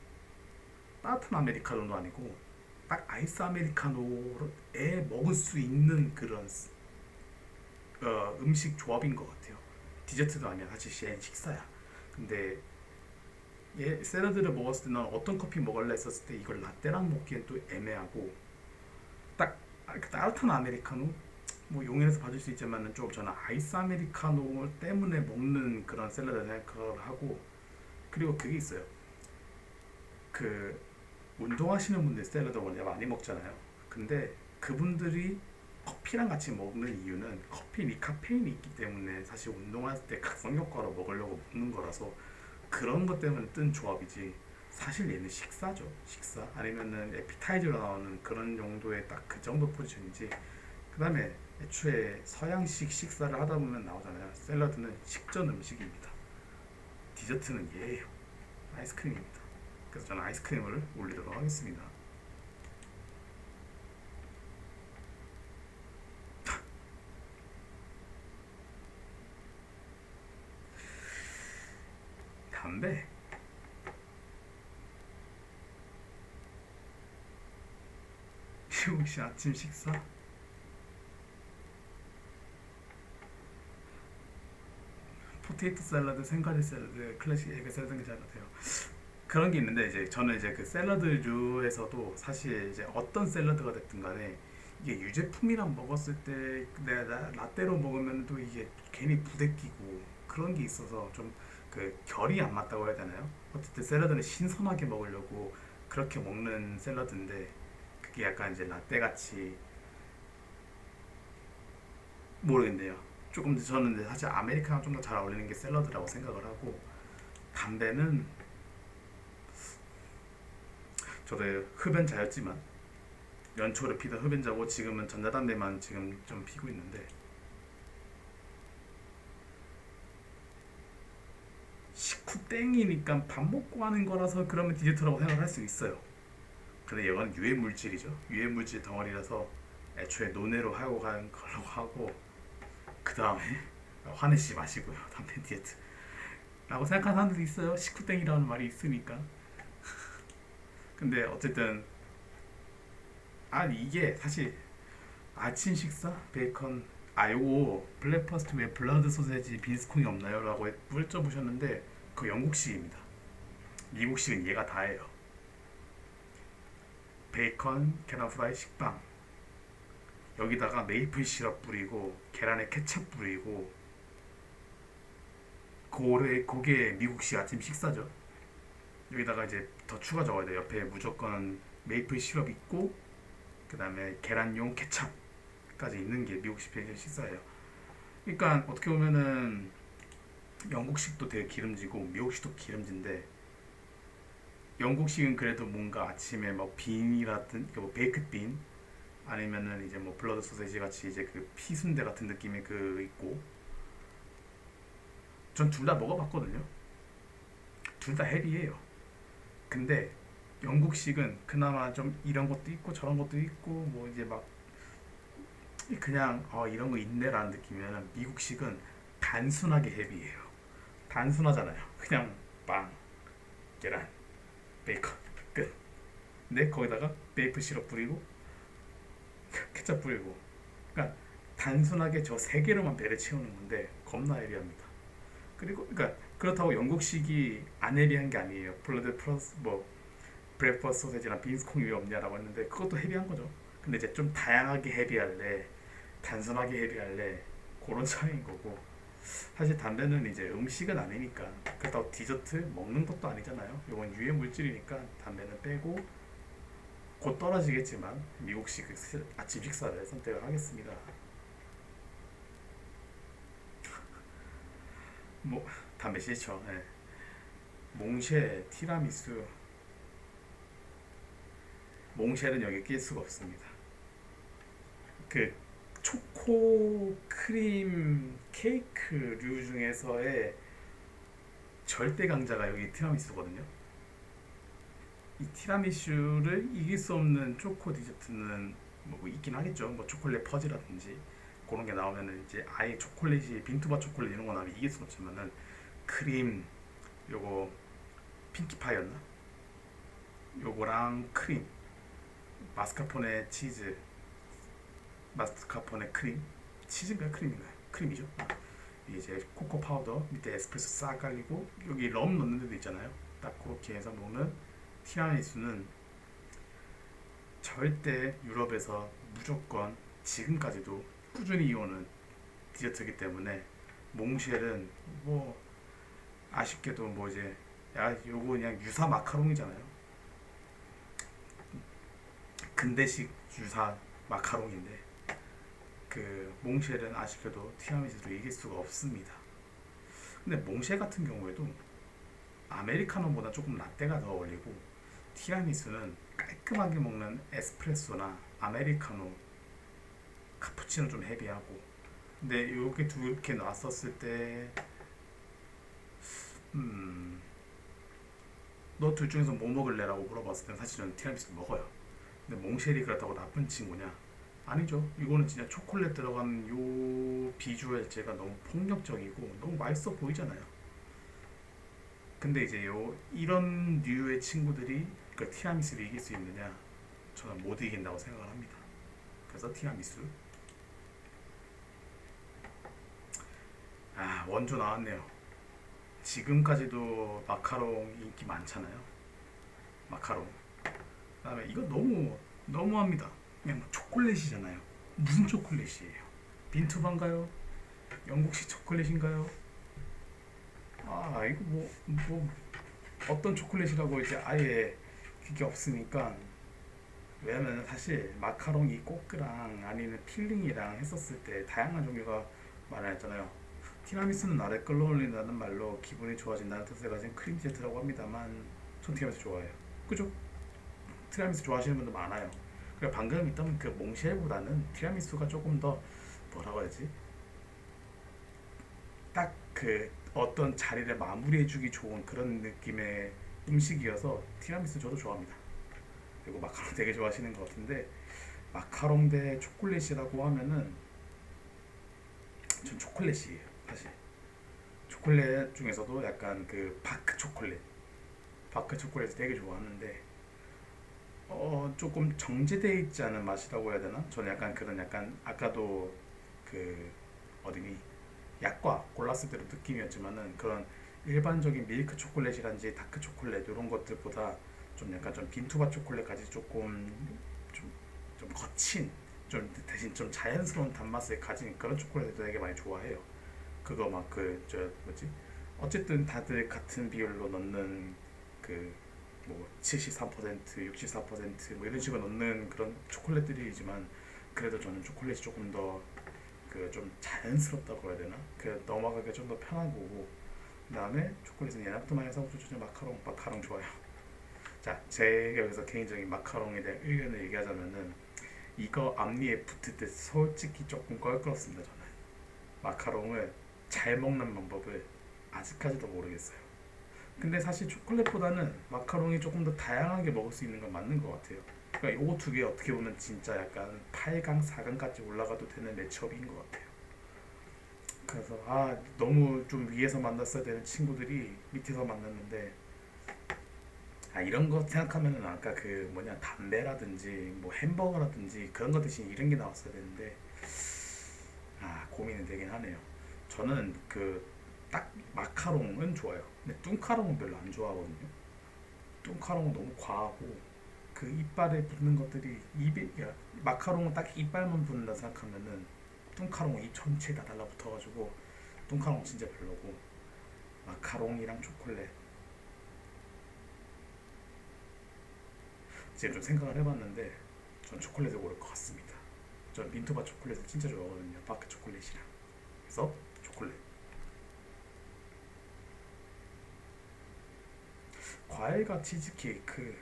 따뜻한 아메리카노도 아니고 딱 아이스 아메리카노에 먹을 수 있는 그런 음식 조합인 것 같아요. 디저트도 아니야. 사실 식사야. 근데 얘 샐러드를 먹었을 때 난 어떤 커피 먹을래 했었을 때 이걸 라떼랑 먹기엔 또 애매하고, 딱 그 따뜻한 아메리카노, 뭐 용인에서 받을 수 있지만은 좀 저는 아이스 아메리카노 때문에 먹는 그런 샐러드 생각을 하고, 그리고 그게 있어요. 그 운동하시는 분들 샐러드 원래 많이 먹잖아요. 근데 그분들이 커피랑 같이 먹는 이유는, 커피는 카페인이 있기 때문에 사실 운동할 때 각성 효과로 먹으려고 먹는 거라서 그런 것 때문에 뜬 조합이지, 사실 얘는 식사죠. 식사 아니면은 에피타이저로 나오는 그런 정도의 딱 그 정도 포지션이지. 그 다음에 애초에 서양식 식사를 하다 보면 나오잖아요. 샐러드는 식전 음식입니다. 디저트는 얘예요. 아이스크림입니다. 그래서 저는 아이스크림을 올리도록 하겠습니다. 담배, 혹시 아침 식사? 포테이토 샐러드, 생과일 샐러드, 클래식 에그 샐러드 괜찮아요. 그런 게 있는데, 이제 저는 이제 그 샐러드류에서도 사실 이제 어떤 샐러드가 됐든 간에 이게 유제품이랑 먹었을 때 내가 라떼로 먹으면 또 이게 괜히 부대끼고 그런 게 있어서 좀 그 결이 안 맞다고 해야 되나요? 어쨌든 샐러드는 신선하게 먹으려고 그렇게 먹는 샐러드인데, 그게 약간 이제 라떼 같이, 모르겠네요. 조금 더 저는 사실 아메리카노 좀 더 잘 어울리는 게 샐러드라고 생각을 하고, 담배는 저도 흡연자였지만, 연초를 피던 흡연자고 지금은 전자담배만 지금 좀 피고 있는데, 식후 땡이니까 밥 먹고 하는 거라서 그러면 디저트라고 생각을 할 수 있어요. 근데 이건 유해 물질이죠. 유해 물질 덩어리라서 애초에 논외로 하고 가는 걸로 하고, 그 다음에 화내시 마시고요. 담배 디저트 라고 생각하는 사람들도 있어요. 식후 땡이라는 말이 있으니까. 근데 어쨌든, 이게 사실 아침 식사 베이컨, 요거 블랙퍼스트 왜 블러드 소세지 빈스콩이 없나요? 라고 물어보셨는데, 그거 영국식입니다. 미국식은 얘가 다예요. 베이컨, 계란 프라이, 식빵, 여기다가 메이플 시럽 뿌리고 계란에 케첩 뿌리고, 그게 미국식 아침 식사죠. 여기다가 이제 더 추가 적어야 돼요. 옆에 무조건 메이플 시럽 있고, 그 다음에 계란용 케첩까지 있는 게 미국식 식사예요. 그러니까 어떻게 보면은 영국식도 되게 기름지고 미국식도 기름진데, 영국식은 그래도 뭔가 아침에 뭐 빈이라든 뭐 베이크 빈, 아니면은 이제 뭐 블러드 소세지 같이 이제 그 피순대 같은 느낌의 그 있고, 전 둘 다 먹어봤거든요. 둘 다 헤비해요. 근데 영국식은 그나마 좀 이런 것도 있고 저런 것도 있고 뭐 이제 막 그냥 이런 거 있네라는 느낌이면 미국식은 단순하게 헤비해요. 단순하잖아요. 그냥 빵, 계란, 베이컨 끝. 근데 거기다가 메이플 시럽 뿌리고 케첩 뿌리고. 그러니까 단순하게 저 세 개로만 배를 채우는 건데 겁나 헤비합니다. 그리고 그러니까 그렇다고 영국식이 안 헤비한 게 아니에요. 블러드 플러스 뭐 브레퍼스트 소세지랑 빈스콩이 왜 없냐라고 했는데 그것도 헤비한 거죠. 근데 이제 좀 다양하게 헤비할래, 단순하게 헤비할래 그런 차이인 거고. 사실 담배는 이제 음식은 아니니까 그렇다고 디저트 먹는 것도 아니잖아요. 이건 유해 물질이니까 담배는 빼고 곧 떨어지겠지만 미국식 아침 식사를 선택을 하겠습니다. 뭐 담배 싫죠. 네. 몽쉐, 티라미수, 몽쉘은 여기 낄 수가 없습니다. 그 초코 크림 케이크류 중에서의 절대 강자가 여기 티라미수거든요. 이 티라미슈를 이길 수 없는 초코 디저트는 뭐 있긴 하겠죠. 뭐 초콜릿 퍼지라든지 그런 게 나오면은 이제 아예 초콜릿이 빈투바 초콜릿 이런 거 나오면 이길 수 없지만은 크림 요거 핑키파이였나? 요거랑 크림 마스카포네 치즈 마스카포네 크림 치즈인가요? 크림인가요? 크림이죠. 이제 코코 파우더 밑에 에스프레소 싹 깔리고 여기 럼 넣는 데도 있잖아요. 딱 그렇게 해서 먹는 티라미수는 절대 유럽에서 무조건 지금까지도 꾸준히 이오는 디저트이기 때문에 몽쉘은 뭐 아쉽게도 뭐 이제 야 요거 그냥 유사 마카롱이잖아요. 근대식 유사 마카롱인데 그 몽쉘은 아쉽게도 티라미수도 이길 수가 없습니다. 근데 몽쉘 같은 경우에도 아메리카노보다 조금 라떼가 더 어울리고 티라미수는 깔끔하게 먹는 에스프레소나 아메리카노, 카푸치노 좀 헤비하고. 근데 이렇게 두 이렇게 놨었을 때, 너 둘 중에서 뭐 먹을래라고 물어봤을 때 사실 저는 티라미수 먹어요. 근데 몽쉘이 그렇다고 나쁜 친구냐? 아니죠. 이거는 진짜 초콜릿 들어간 요 비주얼제가 너무 폭력적이고 너무 맛있어 보이잖아요. 근데 이제 이런 류의 친구들이 그 티라미수를 이길 수 있느냐? 저는 못 이긴다고 생각을 합니다. 그래서 티라미수. 아, 원조 나왔네요. 지금까지도 마카롱 인기 많잖아요. 마카롱. 그다음에 이거 너무 너무합니다. 그냥 초콜릿이잖아요. 무슨 초콜릿이에요? 빈투반가요? 영국식 초콜릿인가요? 아, 이거 뭐 어떤 초콜릿이라고 이제 아예 그게 없으니까. 왜냐면 사실 마카롱이 꼬끄랑 아니면 필링이랑 했었을 때 다양한 종류가 많았잖아요. 티라미수는 나를 끌어올린다는 말로 기분이 좋아진다는 뜻을 가진 크림 디저트라고 합니다만 전 티라미수 좋아해요. 그죠? 티라미수 좋아하시는 분들 많아요. 그리고 방금 있던 그 몽쉘보다는 티라미수가 조금 더 뭐라고 해야지? 딱 그 어떤 자리를 마무리해주기 좋은 그런 느낌의 음식이어서 티라미수 저도 좋아합니다. 그리고 마카롱 되게 좋아하시는 것 같은데 마카롱 대 초콜릿이라고 하면은 전 초콜릿이에요. 사실 초콜릿 중에서도 약간 그 바크 초콜릿 되게 좋아하는데 조금 정제되어 있지 않은 맛이라고 해야 되나? 저는 약간 그런 약간 아까도 그 어디니 약과 골랐을 때도 느낌이었지만은 그런 일반적인 밀크 초콜릿이란지 다크 초콜릿 이런 것들보다 좀 약간 좀 빈투바 초콜릿까지 조금 좀, 좀 거친 좀 대신 좀 자연스러운 단맛을 가진 그런 초콜릿도 되게 많이 좋아해요. 그거 막 그 저 뭐지? 어쨌든 다들 같은 비율로 넣는 그 뭐 73%, 64%뭐 이런 식으로 넣는 그런 초콜릿들이지만 그래도 저는 초콜릿이 조금 더 그 좀 자연스럽다고 해야 되나? 그 넘어가기 좀 더 편한 거고. 그다음에 초콜릿은 예나부터 많이 사고 좋죠. 마카롱 좋아요. 자, 제가 여기서 개인적인 마카롱에 대한 의견을 얘기하자면은 이거 앞니에 붙을 때 솔직히 조금 껄끄럽습니다. 저는 마카롱을 잘 먹는 방법을 아직까지도 모르겠어요. 근데 사실 초콜릿보다는 마카롱이 조금 더 다양하게 먹을 수 있는 건 맞는 것 같아요. 그러니까 요거 두 개 어떻게 보면 진짜 약간 8강, 4강까지 올라가도 되는 매치업인 것 같아요. 그래서 너무 좀 위에서 만났어야 되는 친구들이 밑에서 만났는데 이런 거 생각하면은 아까 그 뭐냐 담배라든지 뭐 햄버거라든지 그런 거 대신 이런 게 나왔어야 되는데 고민이 되긴 하네요. 저는 그 딱 마카롱은 좋아요. 근데 뚱카롱은 별로 안 좋아하거든요. 뚱카롱은 너무 과하고 그 이빨에 붙는 것들이 입에 마카롱은 딱 이빨만 붙는다 생각하면은 뚱카롱은 입 전체에 다 달라붙어가지고 뚱카롱 진짜 별로고 마카롱이랑 초콜릿 지금 좀 생각을 해봤는데 전 초콜릿을 고를 것 같습니다. 전 민트바 초콜릿을 진짜 좋아하거든요. 바크 초콜릿이랑 그래서 초콜릿. 과일과 치즈케이크.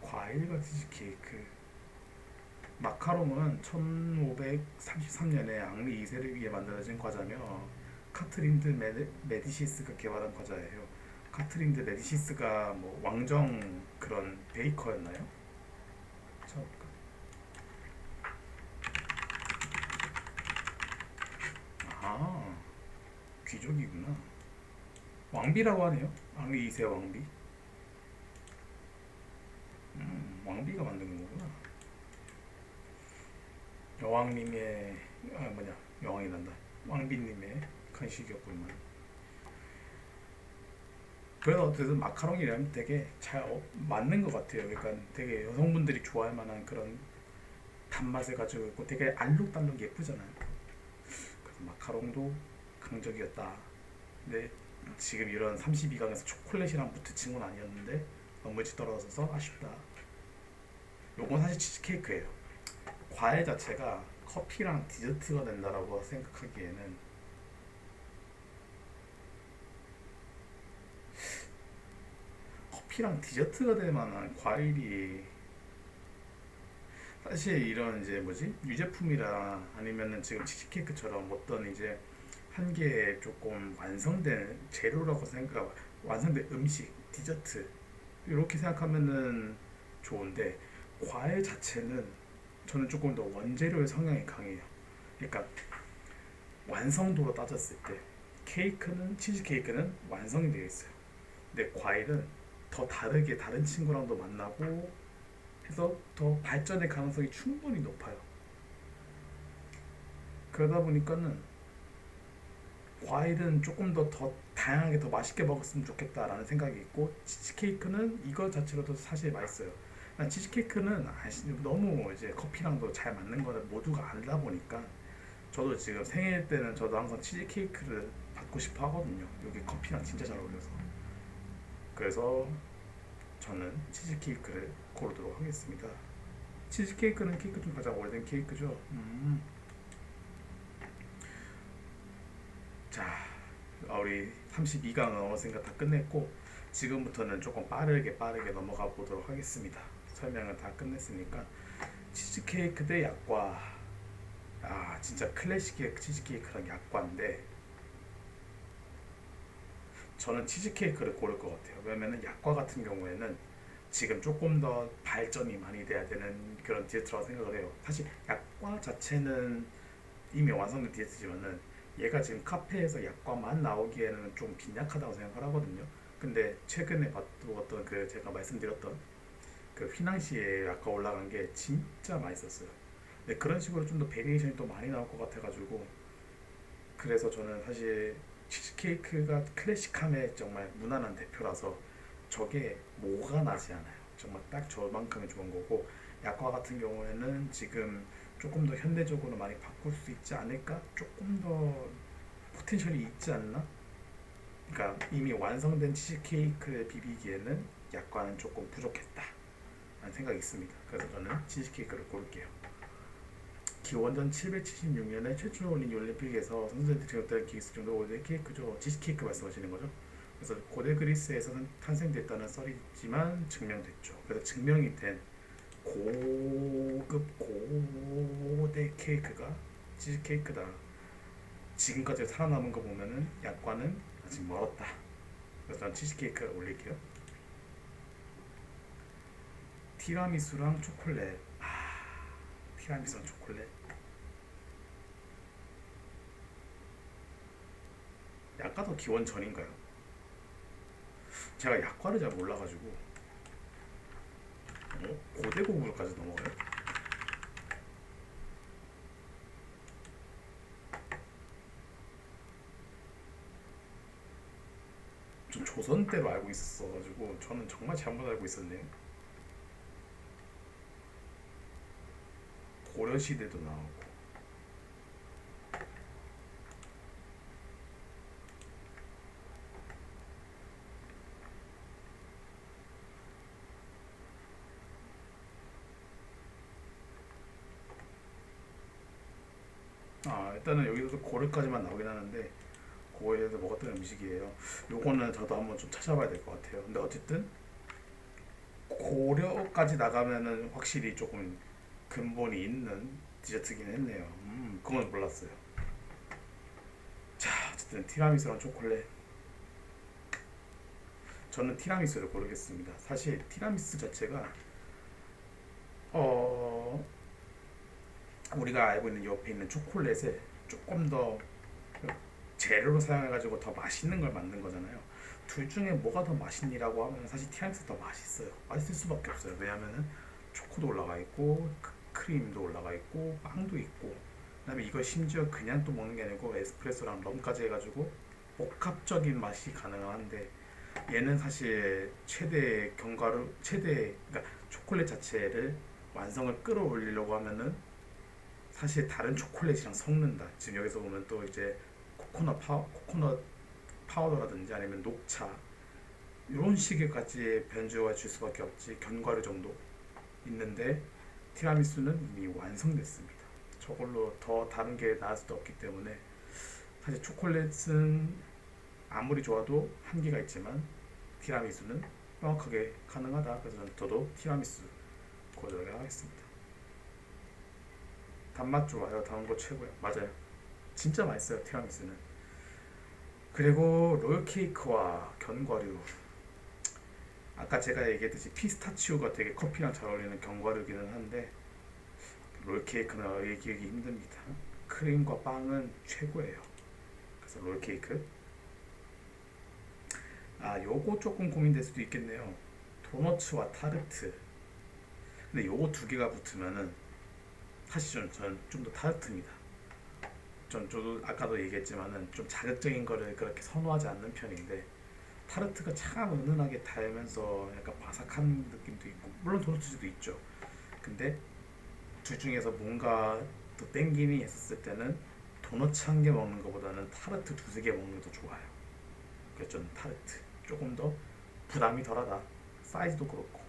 과일과 치즈케이크. 마카롱은 1533년에 앙리 2세를 위해 만들어진 과자며 카트린드 메디시스가 개발한 과자예요. 카트린드 메디시스가 뭐 왕정 그런 베이커였나요? 찾아볼까? 아, 귀족이구나. 왕비라고 하네요. 앙리 2세 왕비. 왕비가 만든 거구나. 여왕님의 뭐냐 여왕이 난다. 왕비님의 간식이었구만. 그래서 어쨌든 마카롱이라면 되게 잘 맞는 것 같아요. 그러니까 되게 여성분들이 좋아할 만한 그런 단맛을 가지고 있고 되게 알록달록 예쁘잖아요. 그래서 마카롱도 강적이었다. 근데 지금 이런 32강에서 초콜릿이랑 붙은 친구는 아니었는데 너무 일찍 떨어져서 아쉽다. 요건 사실 치즈케이크예요. 과일 자체가 커피랑 디저트가 된다라고 생각하기에는 커피랑 디저트가 될 만한 과일이 사실 이런 이제 뭐지 유제품이라 아니면은 지금 치즈케이크처럼 어떤 이제 한 개의 조금 완성된 재료라고 생각 완성된 음식 디저트 이렇게 생각하면은 좋은데 과일 자체는 저는 조금 더 원재료의 성향이 강해요. 그러니까 완성도로 따졌을 때 케이크는 치즈 케이크는 완성이 되어 있어요. 근데 과일은 더 다르게 다른 친구랑도 만나고 해서 더 발전의 가능성이 충분히 높아요. 그러다 보니까는 과일은 조금 더 다양하게 더 맛있게 먹었으면 좋겠다라는 생각이 있고 치즈케이크는 이거 자체로도 사실 맛있어요. 치즈케이크는 너무 이제 커피랑도 잘 맞는 거를 모두가 알다 보니까 저도 지금 생일 때는 저도 항상 치즈케이크를 받고 싶어 하거든요. 여기 커피랑 진짜 잘 어울려서. 그래서 저는 치즈케이크를 고르도록 하겠습니다. 치즈케이크는 케이크 중 가장 오래된 케이크죠. 자, 우리 32강은 어느샌가 다 끝냈고 지금부터는 조금 빠르게 넘어가 보도록 하겠습니다. 설명을 다 끝냈으니까 치즈케이크 대 약과. 진짜 클래식의 치즈케이크랑 약과인데 저는 치즈케이크를 고를 것 같아요. 왜냐면 약과 같은 경우에는 지금 조금 더 발전이 많이 돼야 되는 그런 디저트라고 생각을 해요. 사실 약과 자체는 이미 완성된 디저트지만은 얘가 지금 카페에서 약과만 나오기에는 좀 빈약하다고 생각을 하거든요. 근데 최근에 봤던 그 제가 말씀드렸던 그 휘낭시에 약과 올라간 게 진짜 맛있었어요. 근데 그런 식으로 좀 더 베리에이션이 또 많이 나올 것 같아가지고 그래서 저는 사실 치즈케이크가 클래식함의 정말 무난한 대표라서 저게 뭐가 나지 않아요. 정말 딱 저만큼의 좋은 거고 약과 같은 경우에는 지금 조금 더 현대적으로 많이 바꿀 수 있지 않을까? 조금 더 포텐셜이 있지 않나? 그러니까 이미 완성된 치즈케이크를 비비기에는 약과는 조금 부족했다 라는 생각이 있습니다. 그래서 저는 치즈케이크를 고를게요. 기원전 776년에 최초로 올린 올림픽에서 선수들한테 제공된 기스 정도 오래된 케이크죠. 치즈케이크 말씀하시는 거죠. 그래서 고대 그리스에서 탄생됐다는 썰이 있지만 증명됐죠. 그래서 증명이 된 고급 고대 케이크가 치즈케이크다. 지금까지 살아남은 거 보면은 약과는 아직 멀었다. 그래서 전 치즈케이크를 올릴게요. 티라미수랑 초콜릿. 티라미수랑 초콜릿. 약과도 기원전인가요? 제가 약과를 잘 몰라가지고. 고대고구려까지 넘어가요? 좀 조선 때로 알고 있었어가지고 저는 정말 잘못 알고 있었네요. 고려 시대도 나오고. 일단은 여기서도 고려까지만 나오긴 하는데 고려에서 먹었던 음식이에요. 요거는 저도 한번 좀 찾아봐야 될 것 같아요. 근데 어쨌든 고려까지 나가면은 확실히 조금 근본이 있는 디저트긴 했네요. 그건 몰랐어요. 자, 어쨌든 티라미수랑 초콜릿. 저는 티라미수를 고르겠습니다. 사실 티라미수 자체가 어 우리가 알고 있는 옆에 있는 초콜릿에 조금 더 재료로 사용해가지고 더 맛있는 걸 만든 거잖아요. 둘 중에 뭐가 더 맛있니라고 하면 사실 티라미수 더 맛있어요. 맛있을 수밖에 없어요. 왜냐하면은 초코도 올라가 있고 크림도 올라가 있고 빵도 있고 그다음에 이걸 심지어 그냥 또 먹는 게 아니고 에스프레소랑 럼까지 해가지고 복합적인 맛이 가능한데 얘는 사실 최대 견과류 최대 그러니까 초콜릿 자체를 완성을 끌어올리려고 하면은 사실 다른 초콜릿이랑 섞는다. 지금 여기서 보면 또 이제 코코넛 파우더라든지 아니면 녹차 이런 식의까지 변주가 줄 수밖에 없지. 견과류 정도 있는데 티라미수는 이미 완성됐습니다. 저걸로 더 다른 게 나을 수도 없기 때문에 사실 초콜릿은 아무리 좋아도 한계가 있지만 티라미수는 명확하게 가능하다. 그래서 저도 티라미수 고르도록 하겠습니다. 단맛 좋아요. 단 거 최고야. 맞아요. 진짜 맛있어요. 티라미수는. 그리고 롤케이크와 견과류. 아까 제가 얘기했듯이 피스타치오가 되게 커피랑 잘 어울리는 견과류기는 한데 롤케이크는 얘기하기 힘듭니다. 크림과 빵은 최고예요. 그래서 롤케이크. 요거 조금 고민될 수도 있겠네요. 도너츠와 타르트. 근데 요거 두 개가 붙으면은 사실 저는 좀 더 타르트입니다. 저도 아까도 얘기했지만은 좀 자극적인 거를 그렇게 선호하지 않는 편인데 타르트가 참 은은하게 달면서 약간 바삭한 느낌도 있고 물론 도너츠도 있죠. 근데 둘 중에서 뭔가 더 땡김이 있었을 때는 도너츠 한 개 먹는 것보다는 타르트 두세 개 먹는 게 더 좋아요. 그래서 저는 타르트 조금 더 부담이 덜하다. 사이즈도 그렇고.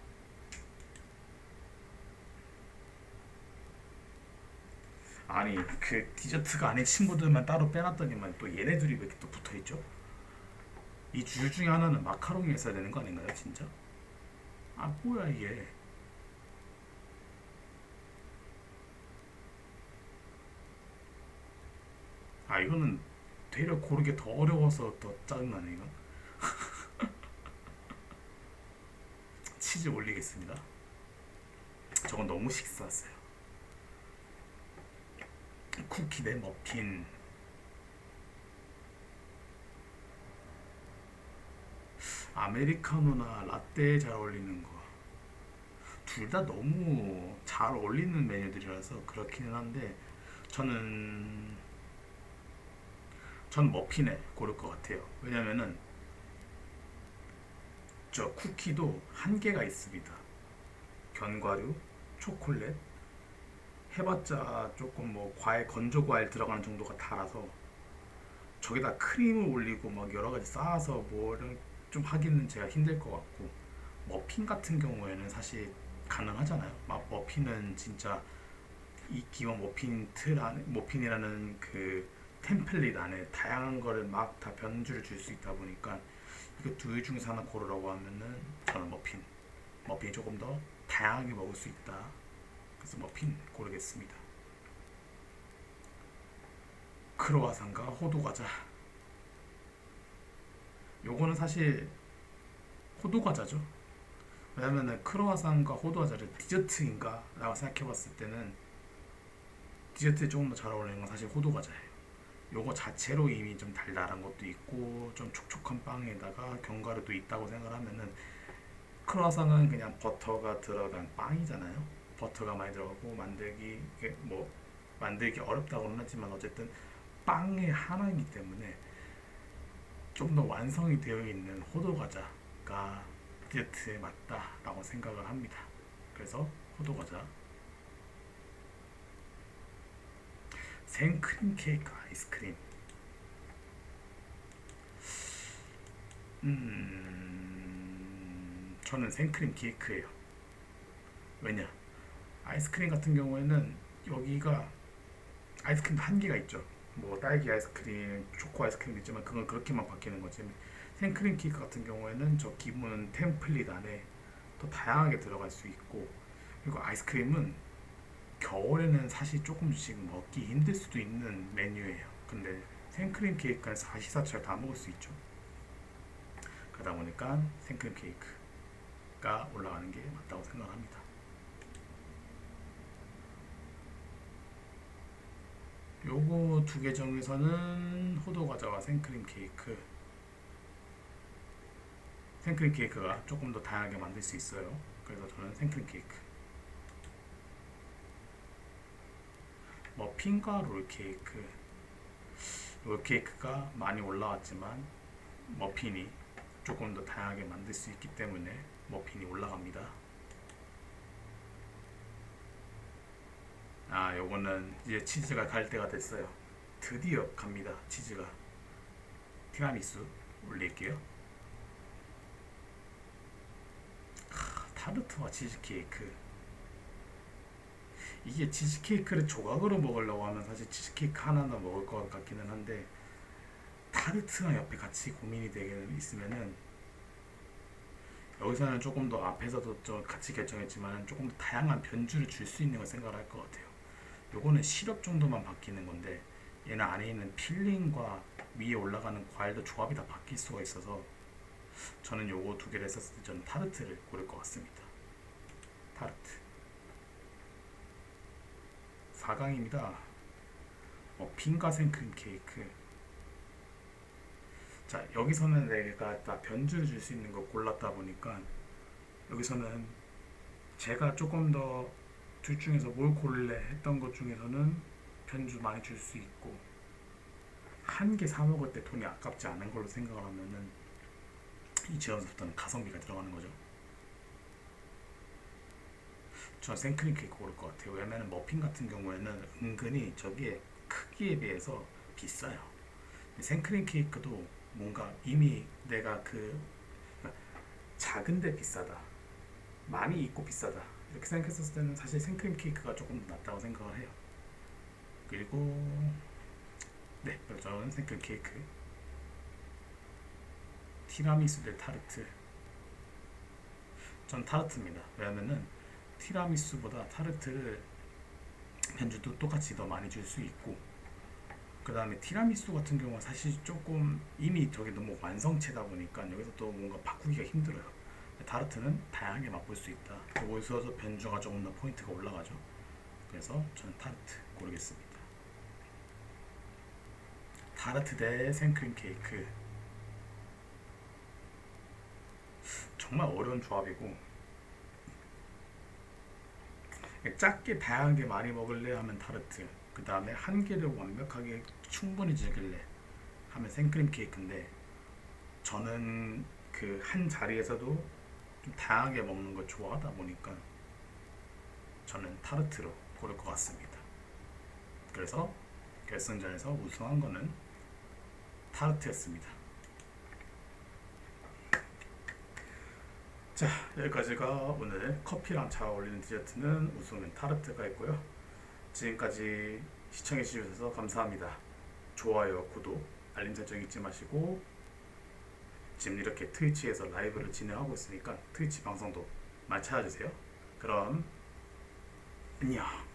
아니 그 디저트가 아닌 친구들만 따로 빼놨더니만 또 얘네들이 왜 이렇게 또 붙어있죠? 이 줄 중에 하나는 마카롱이 있어야 되는 거 아닌가요 진짜? 뭐야 이게. 이거는 되려 고르게 더 어려워서 더 짜증나네 이거. 치즈 올리겠습니다. 저건 너무 식사했어요. 쿠키 대 머핀. 아메리카노나 라떼에 잘 어울리는 거. 둘 다 너무 잘 어울리는 메뉴들이라서 그렇기는 한데 저는 전 머핀에 고를 것 같아요. 왜냐면은 저 쿠키도 한계가 있습니다. 견과류, 초콜릿 해봤자 조금 뭐 과일 건조 과일 들어가는 정도가 달아서 저기다 크림을 올리고 막 여러 가지 쌓아서 뭐를 좀 하기는 제가 힘들 것 같고 머핀 같은 경우에는 사실 가능하잖아요. 막 머핀은 진짜 이 기본 머핀 틀 안에 머핀이라는 그 템플릿 안에 다양한 거를 막 다 변주를 줄 수 있다 보니까 이거 둘 중에서 하나 고르라고 하면은 저는 머핀이 조금 더 다양하게 먹을 수 있다. 그래서 머핀 고르겠습니다. 크로와상과 호두과자. 요거는 사실 호두과자죠. 왜냐면은 크로와상과 호두과자를 디저트인가 라고 생각해봤을 때는 디저트에 조금 더 잘 어울리는 건 사실 호두과자예요. 요거 자체로 이미 좀 달달한 것도 있고 좀 촉촉한 빵에다가 견과류도 있다고 생각하면은 크로와상은 그냥 버터가 들어간 빵이잖아요. 버터가 많이 들어가고 만들기 뭐 만들기 어렵다고는 하지만 어쨌든 빵의 하나이기 때문에 좀 더 완성이 되어 있는 호두과자가 디저트에 맞다라고 생각을 합니다. 그래서 호두과자. 생크림 케이크 아이스크림. 저는 생크림 케이크예요. 왜냐? 아이스크림 같은 경우에는 여기가 아이스크림 한계가 있죠. 뭐 딸기 아이스크림, 초코 아이스크림도 있지만 그건 그렇게만 바뀌는 거지. 생크림 케이크 같은 경우에는 저 기본 템플릿 안에 더 다양하게 들어갈 수 있고, 그리고 아이스크림은 겨울에는 사실 조금씩 먹기 힘들 수도 있는 메뉴예요. 근데 생크림 케이크는 사시사철 다 먹을 수 있죠. 그러다 보니까 생크림 케이크가 올라가는 게 맞다고 생각합니다. 요거 두 개 중에서는 호두 과자와 생크림 케이크. 생크림 케이크가 조금 더 다양하게 만들 수 있어요. 그래서 저는 생크림 케이크. 머핀과 롤 케이크. 롤 케이크가 많이 올라왔지만 머핀이 조금 더 다양하게 만들 수 있기 때문에 머핀이 올라갑니다. 아, 요거는 이제 치즈가 갈 때가 됐어요. 드디어 갑니다. 치즈가. 티라미수 올릴게요. 타르트와 치즈케이크. 이게 치즈케이크를 조각으로 먹으려고 하면 사실 치즈케이크 하나나 먹을 것 같기는 한데 타르트랑 옆에 같이 고민이 되게 있으면은 여기서는 조금 더 앞에서도 좀 같이 결정했지만 조금 더 다양한 변주를 줄 수 있는 걸 생각할 것 같아요. 요거는 시럽 정도만 바뀌는 건데 얘는 안에 있는 필링과 위에 올라가는 과일도 조합이 다 바뀔 수가 있어서 저는 요거 두 개를 했었을 때 저는 타르트를 고를 것 같습니다. 타르트 4강입니다. 핀과 생크림 케이크. 자, 여기서는 내가 다 변주를 줄 수 있는 거 골랐다 보니까 여기서는 제가 조금 더 둘 중에서 뭘 고를래 했던 것 중에서는 변주 많이 줄 수 있고 한 개 사 먹을 때 돈이 아깝지 않은 걸로 생각을 하면은 이 지원서부터는 가성비가 들어가는 거죠. 전 생크림 케이크 고를 것 같아요. 왜냐면 머핀 같은 경우에는 은근히 저기에 크기에 비해서 비싸요. 생크림 케이크도 뭔가 이미 내가 작은데 비싸다, 많이 있고 비싸다 이렇게 생각했을 때는 사실 생크림 케이크가 조금 더 낫다고 생각을 해요. 그리고 네, 저는 생크림 케이크. 티라미수 대 타르트. 전 타르트입니다. 왜냐면은 티라미수보다 타르트를 변주도 똑같이 더 많이 줄 수 있고, 그 다음에 티라미수 같은 경우는 사실 조금 이미 저게 너무 완성체다 보니까 여기서 또 뭔가 바꾸기가 힘들어요. 타르트는 다양하게 맛볼 수 있다. 여기서 변주가 조금 더 포인트가 올라가죠. 그래서 저는 타르트 고르겠습니다. 타르트 대 생크림 케이크. 정말 어려운 조합이고, 작게 다양하게 많이 먹을래 하면 타르트, 그 다음에 한 개를 완벽하게 충분히 즐길래 하면 생크림 케이크인데, 저는 그 한 자리에서도 좀 다양하게 먹는 걸 좋아하다 보니까 저는 타르트로 고를 것 같습니다. 그래서 결승전에서 우승한 거는 타르트였습니다. 자, 여기까지가 오늘 커피랑 잘 어울리는 디저트는 우승은 타르트가 있고요. 지금까지 시청해 주셔서 감사합니다. 좋아요, 구독, 알림 설정 잊지 마시고, 지금 이렇게 트위치에서 라이브를 진행하고 있으니까 트위치 방송도 많이 찾아주세요. 그럼 안녕.